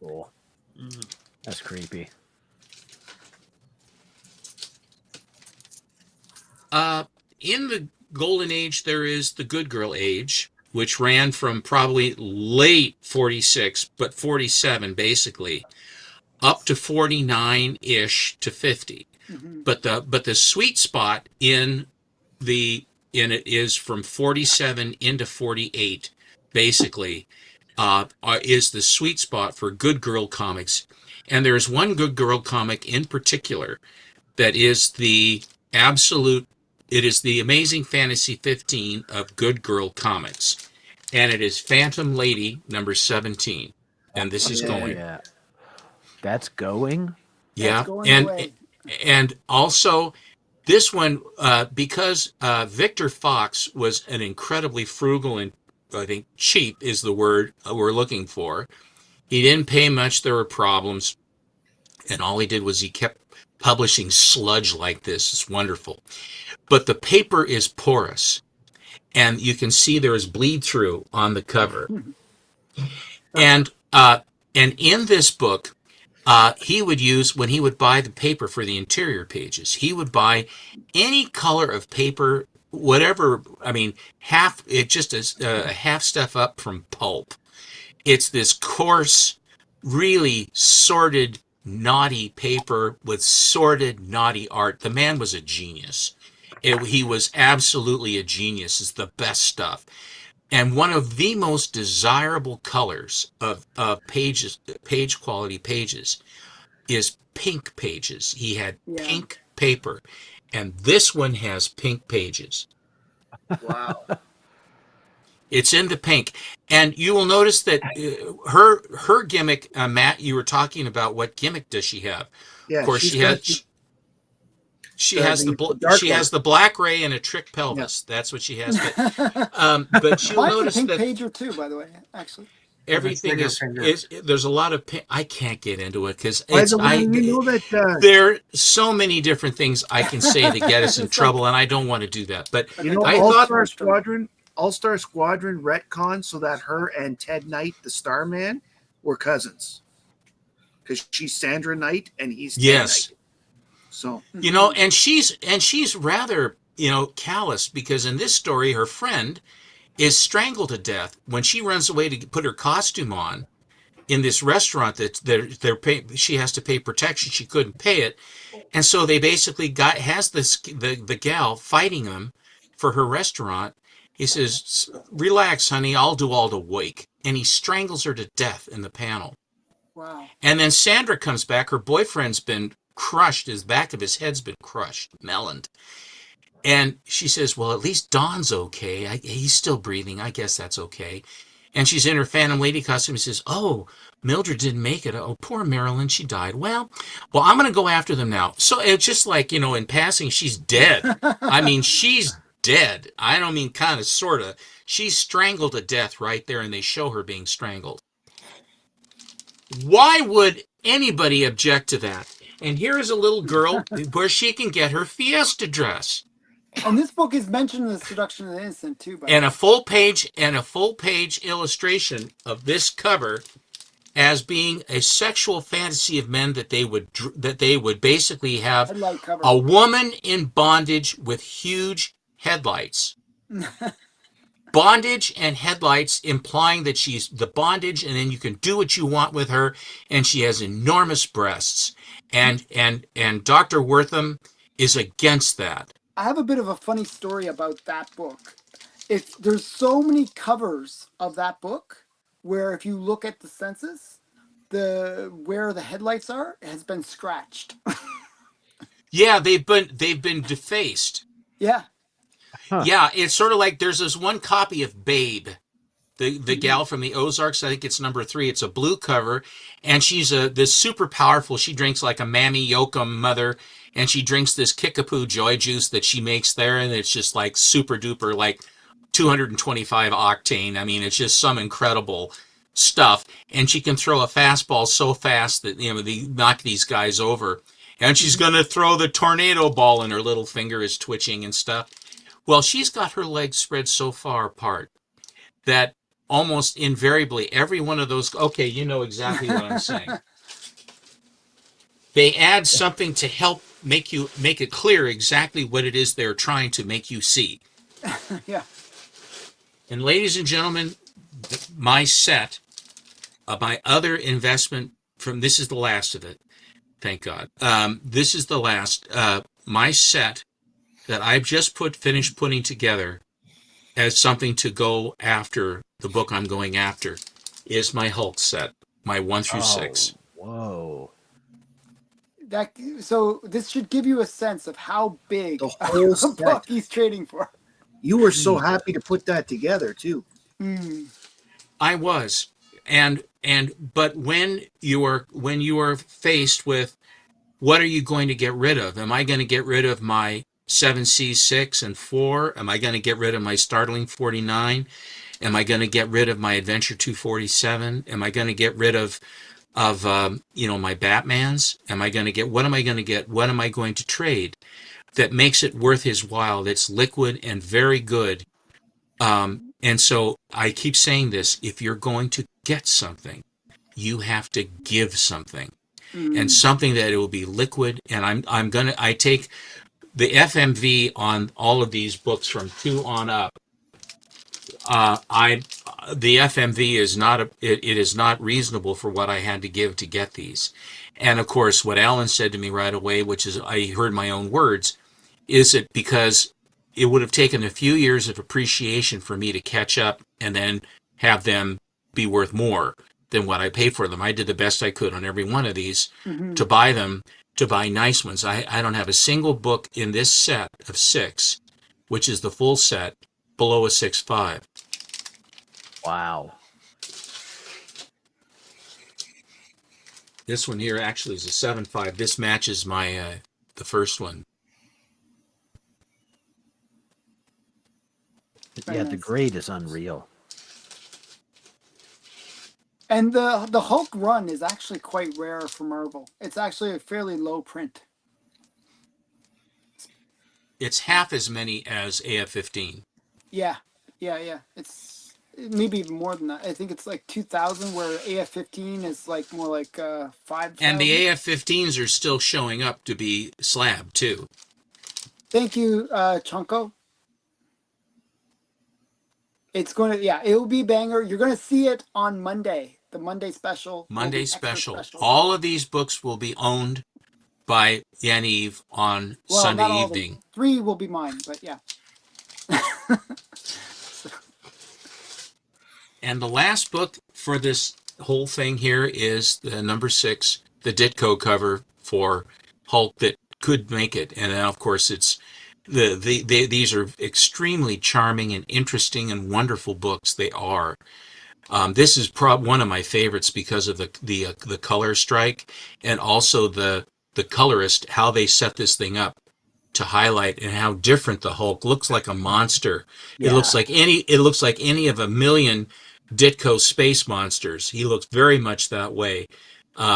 Speaker 5: Cool. That's creepy.
Speaker 2: In the Golden Age, there is the Good Girl Age, which ran from probably late 46, but 47 basically, up to 49-ish to 50.
Speaker 1: Mhm.
Speaker 2: But the sweet spot in it is from 47 into 48, basically, is the sweet spot for Good Girl comics. And there's one Good Girl comic in particular that is the absolute. It is the Amazing Fantasy 15 of Good Girl comics, and it is Phantom Lady number 17. And this is going.
Speaker 5: Yeah. That's going?
Speaker 2: Yeah,
Speaker 1: That's going away.
Speaker 2: and also this one because Victor Fox was an incredibly frugal and I think cheap is the word we're looking for. He didn't pay much. There were problems, and all he did was he kept publishing sludge like this. It's wonderful, but the paper is porous, and you can see there is bleed through on the cover, and in this book. He would use, when he would buy the paper for the interior pages, he would buy any color of paper, whatever, I mean, it just is half stuff up from pulp. It's this coarse, really sordid, naughty paper with sordid, naughty art. The man was a genius. He was absolutely a genius. It's the best stuff. And one of the most desirable colors of pages, page quality pages, is pink pages. He had pink paper, and this one has pink pages.
Speaker 4: Wow.
Speaker 2: It's in the pink, and you will notice that her gimmick, Matt. You were talking about what gimmick does she have?
Speaker 4: Yeah,
Speaker 2: Of course,
Speaker 4: she's
Speaker 2: she
Speaker 4: got
Speaker 2: has. She has
Speaker 4: dark
Speaker 2: she
Speaker 4: one.
Speaker 2: has the black ray and a trick pelvis. That's what she has. But you'll
Speaker 1: Mine's a
Speaker 2: notice
Speaker 1: pink
Speaker 2: that
Speaker 1: pager too, by the way. Actually,
Speaker 2: everything
Speaker 3: Trigger finger.
Speaker 2: is there's a lot of I can't get into it because
Speaker 4: By the way, you know that
Speaker 2: there are so many different things I can say to get us in
Speaker 1: It's
Speaker 2: trouble, and I don't want to do that. But
Speaker 4: you know
Speaker 2: I
Speaker 4: All
Speaker 2: thought
Speaker 4: Star Squadron retcon so that her and Ted Knight, the Starman, were cousins. Because she's Sandra Knight and he's Ted
Speaker 2: yes,
Speaker 4: Knight. So
Speaker 2: you know, and she's rather callous because in this story her friend is strangled to death when she runs away to put her costume on in this restaurant that they're paying. She has to pay protection. She couldn't pay it, and so they basically has the gal fighting them for her restaurant. He says, "Relax, honey. I'll do all the work," and he strangles her to death in the panel.
Speaker 1: Wow.
Speaker 2: And then Sandra comes back. Her boyfriend's been crushed. His back of his head's been crushed, meloned. And she says, well, at least Don's okay. He's still breathing. I guess that's okay. And she's in her Phantom Lady costume and says, oh, Mildred didn't make it. Oh, poor Marilyn, she died. Well, I'm going to go after them now. So it's just like, in passing, she's dead. I mean, she's dead. I don't mean kind of, sort of. She's strangled to death right there, and they show her being strangled. Why would anybody object to that? And here is a little girl where she can get her fiesta dress.
Speaker 1: And this book is mentioned in the Seduction of the Innocent too,
Speaker 2: and a full page illustration of this cover as being a sexual fantasy of men that they would basically have a woman in bondage with huge headlights. Bondage and headlights, implying that she's the bondage, and then you can do what you want with her, and she has enormous breasts. And Dr. Wortham is against that.
Speaker 1: I have a bit of a funny story about that book. There's so many covers of that book where if you look at the census, where the headlights are has been scratched.
Speaker 2: Yeah, they've been defaced.
Speaker 1: Yeah.
Speaker 5: Huh.
Speaker 2: Yeah, it's sort of like there's this one copy of Babe, the gal from the Ozarks. I think it's number 3. It's a blue cover, and she's this super powerful. She drinks like a Mammy Yokum mother, and she drinks this Kickapoo joy juice that she makes there, and it's just like super duper, like 225 octane. I mean, it's just some incredible stuff. And she can throw a fastball so fast that they knock these guys over. And she's gonna throw the tornado ball, and her little finger is twitching and stuff. Well, she's got her legs spread so far apart that almost invariably every one of those, okay, you know exactly what I'm saying. They add something to help make it clear exactly what it is they're trying to make you see.
Speaker 1: Yeah.
Speaker 2: And ladies and gentlemen, my set, my other investment this is the last of it. Thank God. This is the last. My set that I've just finished putting together as something to go after the book I'm going after is my Hulk set, my 1 through 6.
Speaker 5: Whoa.
Speaker 1: So this should give you a sense of how big
Speaker 4: The whole
Speaker 1: a book he's trading for.
Speaker 4: You were so happy to put that together too.
Speaker 2: I was, but when you are faced with what are you going to get rid of? Am I going to get rid of my 7C6 and 4? Am I going to get rid of my Startling 49? Am I going to get rid of my Adventure 247? Am I going to get rid of my Batmans? What am I going to get? What am I going to trade that makes it worth his while? That's liquid and very good. And so I keep saying this: if you're going to get something, you have to give something, and something that it will be liquid. And I take the FMV on all of these books from 2 on up. The FMV is not it is not reasonable for what I had to give to get these. And of course, what Alan said to me right away, which is I heard my own words, is that because it would have taken a few years of appreciation for me to catch up and then have them be worth more than what I paid for them. I did the best I could on every one of these to buy them, to buy nice ones. I don't have a single book in this set of 6, which is the full set, below a 6.5.
Speaker 5: Wow.
Speaker 2: This one here actually is a 7.5. This matches my the first one.
Speaker 5: Yeah, the grade is unreal.
Speaker 1: And the Hulk run is actually quite rare for Marvel. It's actually a fairly low print.
Speaker 2: It's half as many as AF-15.
Speaker 1: Yeah. It's maybe even more than that. I think it's like 2,000, where AF-15 is like more like 5,000.
Speaker 2: And the AF-15s are still showing up to be slabbed too.
Speaker 1: Thank you, Chunko. It's going to, it will be banger. You're going to see it on Monday, the Monday special.
Speaker 2: Monday special. All of these books will be owned by Yaniv on Sunday evening.
Speaker 1: 3 will be mine, but yeah.
Speaker 2: And the last book for this whole thing here is the number 6, the Ditko cover for Hulk that could make it. And then, of course, it's these are extremely charming and interesting and wonderful books. They are. This is one of my favorites because of the color strike, and also the colorist, how they set this thing up to highlight, and how different the Hulk looks. Like a monster.
Speaker 5: Yeah.
Speaker 2: It looks like any of a million Ditko space monsters. He looks very much that way.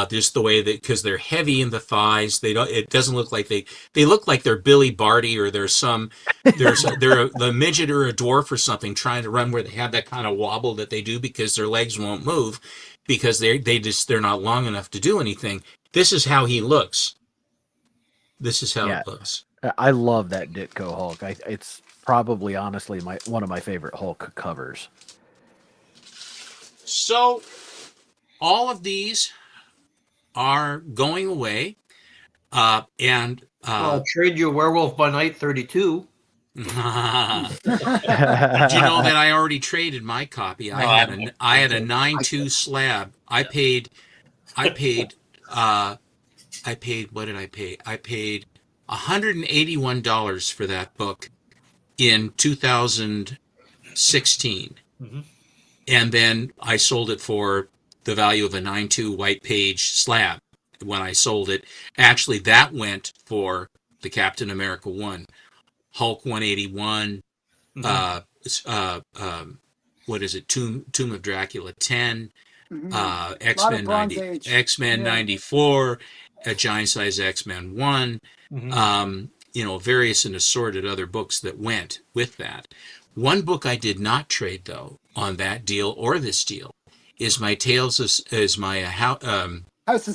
Speaker 2: Just the way that, because they're heavy in the thighs, they don't. It doesn't look like they look like they're Billy Barty, or they're the midget or a dwarf or something trying to run, where they have that kind of wobble that they do because their legs won't move, because they're not long enough to do anything. This is how he looks. This is how it looks.
Speaker 5: I love that Ditko Hulk. It's probably, honestly, one of my favorite Hulk covers.
Speaker 2: So all of these are going away, and
Speaker 3: I'll trade you Werewolf by Night 32.
Speaker 2: Did you know that I already traded my copy? I had a 9.2 slab. I paid what did I pay? I paid $181 for that book in 2016.
Speaker 3: Mm-hmm.
Speaker 2: And then I sold it for the value of a 9.2 white page slab when I sold it. Actually, that went for the Captain America 1, Hulk 181,
Speaker 3: Mm-hmm.
Speaker 2: what is it, Tomb of Dracula 10,
Speaker 1: Mhm.
Speaker 2: X-Men 90,
Speaker 1: Age.
Speaker 2: X-Men 94, a Giant Size X-Men 1,
Speaker 3: Mm-hmm.
Speaker 2: Various and assorted other books that went with that. One book I did not trade, though, on that deal or this deal, is my
Speaker 1: House of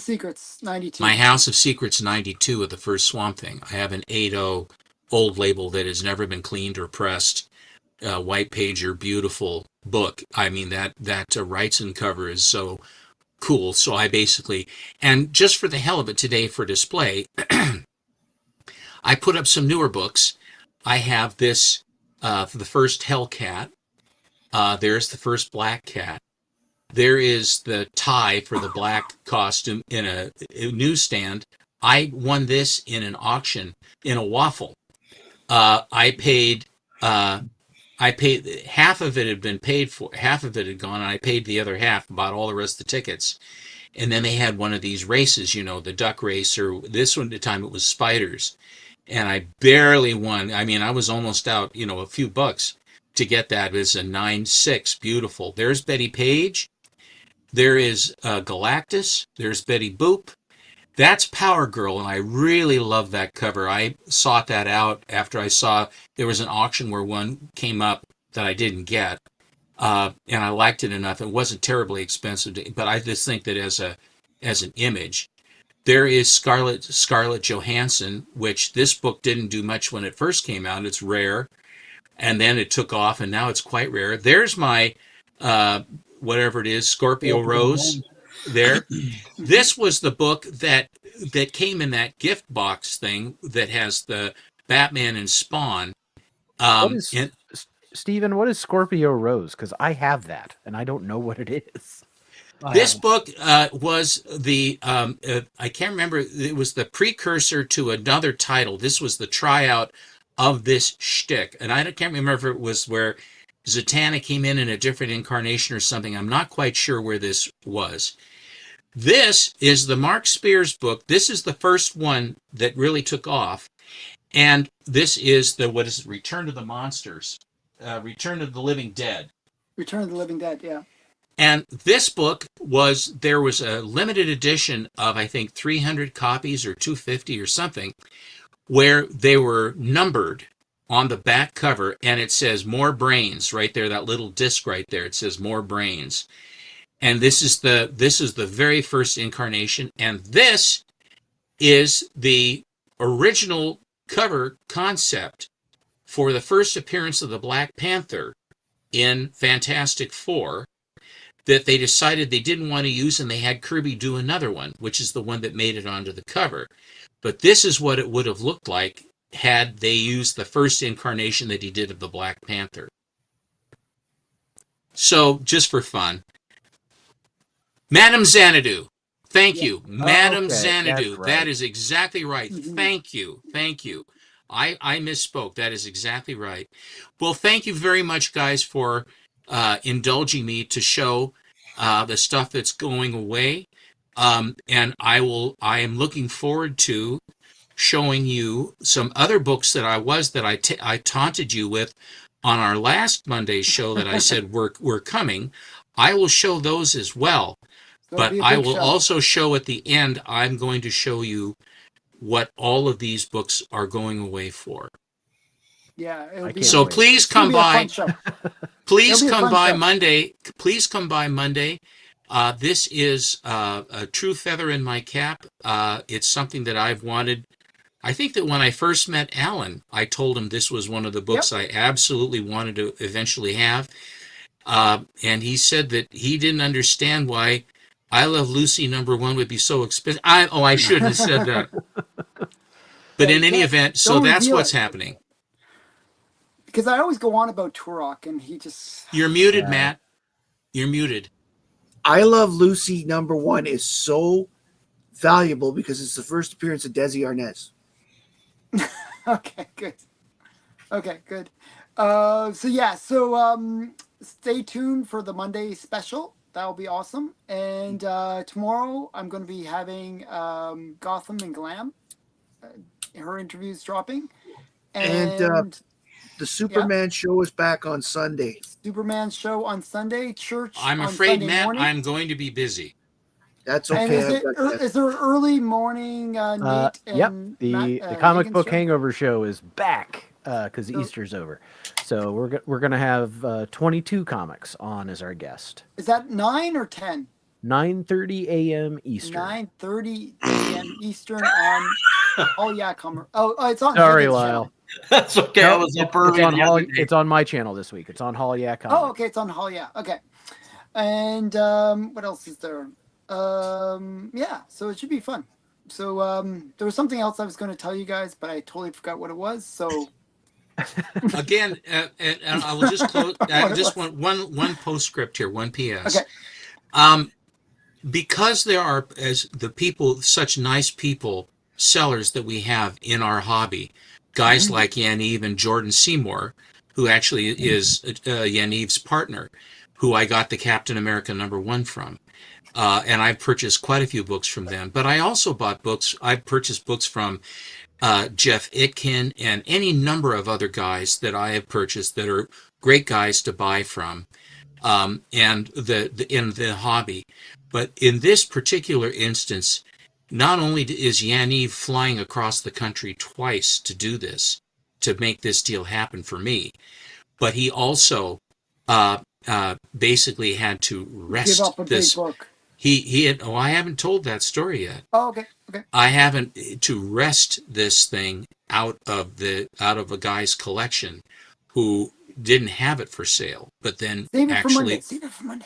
Speaker 1: Secrets 92.
Speaker 2: my House of Secrets 92 of the first Swamp Thing. I have an 8.0 old label that has never been cleaned or pressed. White pager, beautiful book. I mean, that Wrightson cover is so cool. So I basically, and just for the hell of it today for display, I put up some newer books. I have this, for the first Hellcat. There's the first Black Cat. There is the tie for the black costume in a newsstand. I won this in an auction in a waffle. I paid half of it had been paid for, half of it had gone, and I paid the other half, bought all the rest of the tickets. And then they had one of these races, the duck race, or this one at the time it was spiders. And I barely won. I mean, I was almost out, a few bucks to get that. It's a 9.6, beautiful. There's Betty Page. There is Galactus. There's Betty Boop. That's Power Girl, and I really love that cover. I sought that out after I saw there was an auction where one came up that I didn't get, and I liked it enough. It wasn't terribly expensive, but I just think that as an image, there is Scarlett Johansson, which this book didn't do much when it first came out. It's rare, and then it took off, and now it's quite rare. There's my whatever it is, Scorpio Rose. There. This was the book that came in that gift box thing that has the Batman and Spawn.
Speaker 5: Stephen, what is Scorpio Rose? Because I have that, and I don't know what it is.
Speaker 2: This book was the, I can't remember, it was the precursor to another title. This was the tryout of this shtick. And I can't remember if it was where Zatanna came in a different incarnation or something. I'm not quite sure where this was. This is the Mark Spears book. This is the first one that really took off. And this is Return to the Monsters, Return of the Living Dead.
Speaker 1: Return of the Living Dead, yeah.
Speaker 2: And this book there was a limited edition of, I think, 300 copies or 250 or something, where they were numbered on the back cover, and it says More Brains right there, that little disc right there. It says More Brains. And this is the very first incarnation, and this is the original cover concept for the first appearance of the Black Panther in Fantastic Four that they decided they didn't want to use, and they had Kirby do another one, which is the one that made it onto the cover. But this is what it would have looked like had they used the first incarnation that he did of the Black Panther. So, just for fun. Madam Xanadu. Thank
Speaker 1: Yeah.
Speaker 2: you. Madam
Speaker 5: Okay,
Speaker 2: Xanadu.
Speaker 5: that's right.
Speaker 2: That is exactly right.
Speaker 1: Mhm.
Speaker 2: Thank you. Thank you. I misspoke. That is exactly right. Well, thank you very much, guys, for indulging me to show the stuff that's going away. And I am looking forward to showing you some other books that I taunted you with on our last Monday's show that I said were coming. I will show those as well.
Speaker 1: So it'll
Speaker 2: But
Speaker 1: be a
Speaker 2: I
Speaker 1: big
Speaker 2: will
Speaker 1: show.
Speaker 2: also show at the end, I'm going to show you what all of these books are going away for.
Speaker 1: Yeah, it'll
Speaker 5: I
Speaker 1: be.
Speaker 5: can't
Speaker 2: So
Speaker 5: wait.
Speaker 2: please
Speaker 1: It's gonna
Speaker 2: come
Speaker 1: be a fun
Speaker 2: by.
Speaker 1: show.
Speaker 2: Please
Speaker 1: It'll be a
Speaker 2: come
Speaker 1: fun
Speaker 2: by
Speaker 1: show.
Speaker 2: Monday. Please come by Monday. This is a true feather in my cap. It's something that I've wanted. I think that when I first met Alan, I told him this was one of the books I absolutely wanted to eventually have. And he said that he didn't understand why I Love Lucy #1 would be so expensive. I shouldn't have said that. But
Speaker 1: Yeah,
Speaker 2: in
Speaker 1: you
Speaker 2: any
Speaker 1: can't-
Speaker 2: event, so
Speaker 1: don't
Speaker 2: that's
Speaker 1: reveal
Speaker 2: what's
Speaker 1: it.
Speaker 2: happening.
Speaker 1: Because I always go on about Turok, and he just.
Speaker 2: You're muted,
Speaker 5: Yeah.
Speaker 2: Matt. You're muted.
Speaker 4: I Love Lucy #1 is so valuable because it's the first appearance of Desi Arnaz.
Speaker 1: Okay, good. Okay, good. Stay tuned for the Monday special. That'll be awesome. And tomorrow I'm going to be having Gotham and Glam. Her interview's dropping. And
Speaker 4: the Superman show is back on Sunday.
Speaker 1: Superman show on Sunday. Church
Speaker 2: I'm
Speaker 1: on
Speaker 2: afraid,
Speaker 1: Sunday
Speaker 2: Matt,
Speaker 1: morning.
Speaker 2: I'm going to be busy.
Speaker 4: That's
Speaker 1: And
Speaker 4: okay.
Speaker 1: is there an early morning Nate
Speaker 5: Yep.
Speaker 1: and
Speaker 5: The
Speaker 1: Matt,
Speaker 5: comic
Speaker 1: Higgins
Speaker 5: book
Speaker 1: show?
Speaker 5: hangover show is back because
Speaker 1: So-
Speaker 5: Easter's over. So we're gonna have 22 comics on as our guest.
Speaker 1: Is that 9 or 10?
Speaker 5: 9:30 a.m. Eastern.
Speaker 1: 9:30 a.m. Eastern on. Oh yeah, it's on.
Speaker 5: Sorry,
Speaker 1: Higgins'
Speaker 5: Lyle.
Speaker 1: channel.
Speaker 3: That's okay. I was up early.
Speaker 5: It's on my channel this week. It's on Hall Yeah Comics.
Speaker 1: Oh, okay, it's on Hall. Yeah, okay. And what else is there? Yeah, so it should be fun. So there was something else I was going to tell you guys, but I totally forgot what it was. So
Speaker 2: Again, and I will just close. Just one postscript here, one PS.
Speaker 1: Okay.
Speaker 2: Because there are, as the people, such nice people, sellers that we have in our hobby, guys like Yaniv and Jordan Seymour, who actually is Yaniv's partner, who I got the Captain America #1 from. And I've purchased quite a few books from them. But I also bought books. I've purchased books from Jeff Itkin and any number of other guys that I have purchased that are great guys to buy from, and in the hobby. But in this particular instance, not only is Yaniv flying across the country twice to do this, to make this deal happen for me, but he also basically had to rest
Speaker 1: give up a
Speaker 2: this.
Speaker 1: big book.
Speaker 2: He had. Oh, I haven't told that story yet.
Speaker 1: Oh, okay.
Speaker 2: I haven't to wrest this thing out of a guy's collection who didn't have it for sale, but then
Speaker 1: Save it
Speaker 2: actually.
Speaker 1: Save it for Monday.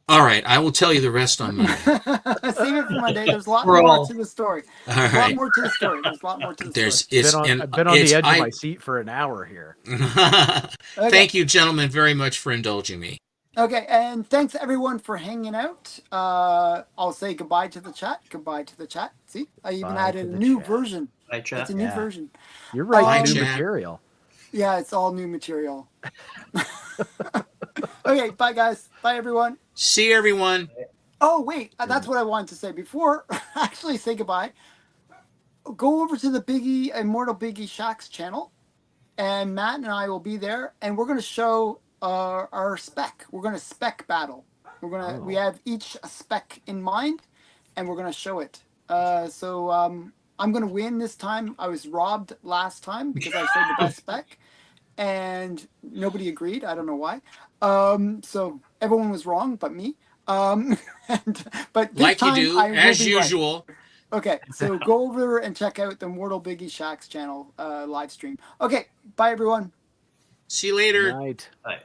Speaker 2: All right, I will tell you the rest on Monday.
Speaker 1: Save it for Monday. There's a lot more to the story.
Speaker 2: All
Speaker 1: There's a
Speaker 2: right.
Speaker 1: lot more to the story. There's a lot more to the story.
Speaker 5: I've been on the edge of my seat for an hour here.
Speaker 1: Okay.
Speaker 2: Thank you, gentlemen, very much for indulging me.
Speaker 1: Okay, and thanks everyone for hanging out. I'll say goodbye to the chat. Goodbye to the chat. See, I even
Speaker 5: Bye
Speaker 1: added
Speaker 5: to
Speaker 1: a
Speaker 5: the
Speaker 1: new
Speaker 5: chat.
Speaker 1: version.
Speaker 3: Hi, chat.
Speaker 1: It's a new
Speaker 5: Yeah.
Speaker 1: version.
Speaker 5: You're right.
Speaker 1: Bye,
Speaker 5: New
Speaker 2: chat.
Speaker 5: material.
Speaker 1: Yeah, it's all new material. Okay, bye guys. Bye everyone.
Speaker 2: See you, everyone.
Speaker 1: Oh wait, that's what I wanted to say before. Actually, say goodbye. Go over to the Immortal Biggie Shack's channel, and Matt and I will be there, and we're going to show our spec. We're going to spec battle. We have each a spec in mind, and we're going to show it. So I'm going to win this time. I was robbed last time because I showed the best spec, and nobody agreed. I don't know why. So everyone was wrong but me. But this
Speaker 2: Like you
Speaker 1: time
Speaker 2: do,
Speaker 1: I will
Speaker 2: as
Speaker 1: be right.
Speaker 2: usual.
Speaker 1: Okay, so go over and check out the Mortal Biggie Shack's channel live stream. Okay, bye everyone.
Speaker 2: See you later.
Speaker 5: Night.
Speaker 3: Hi.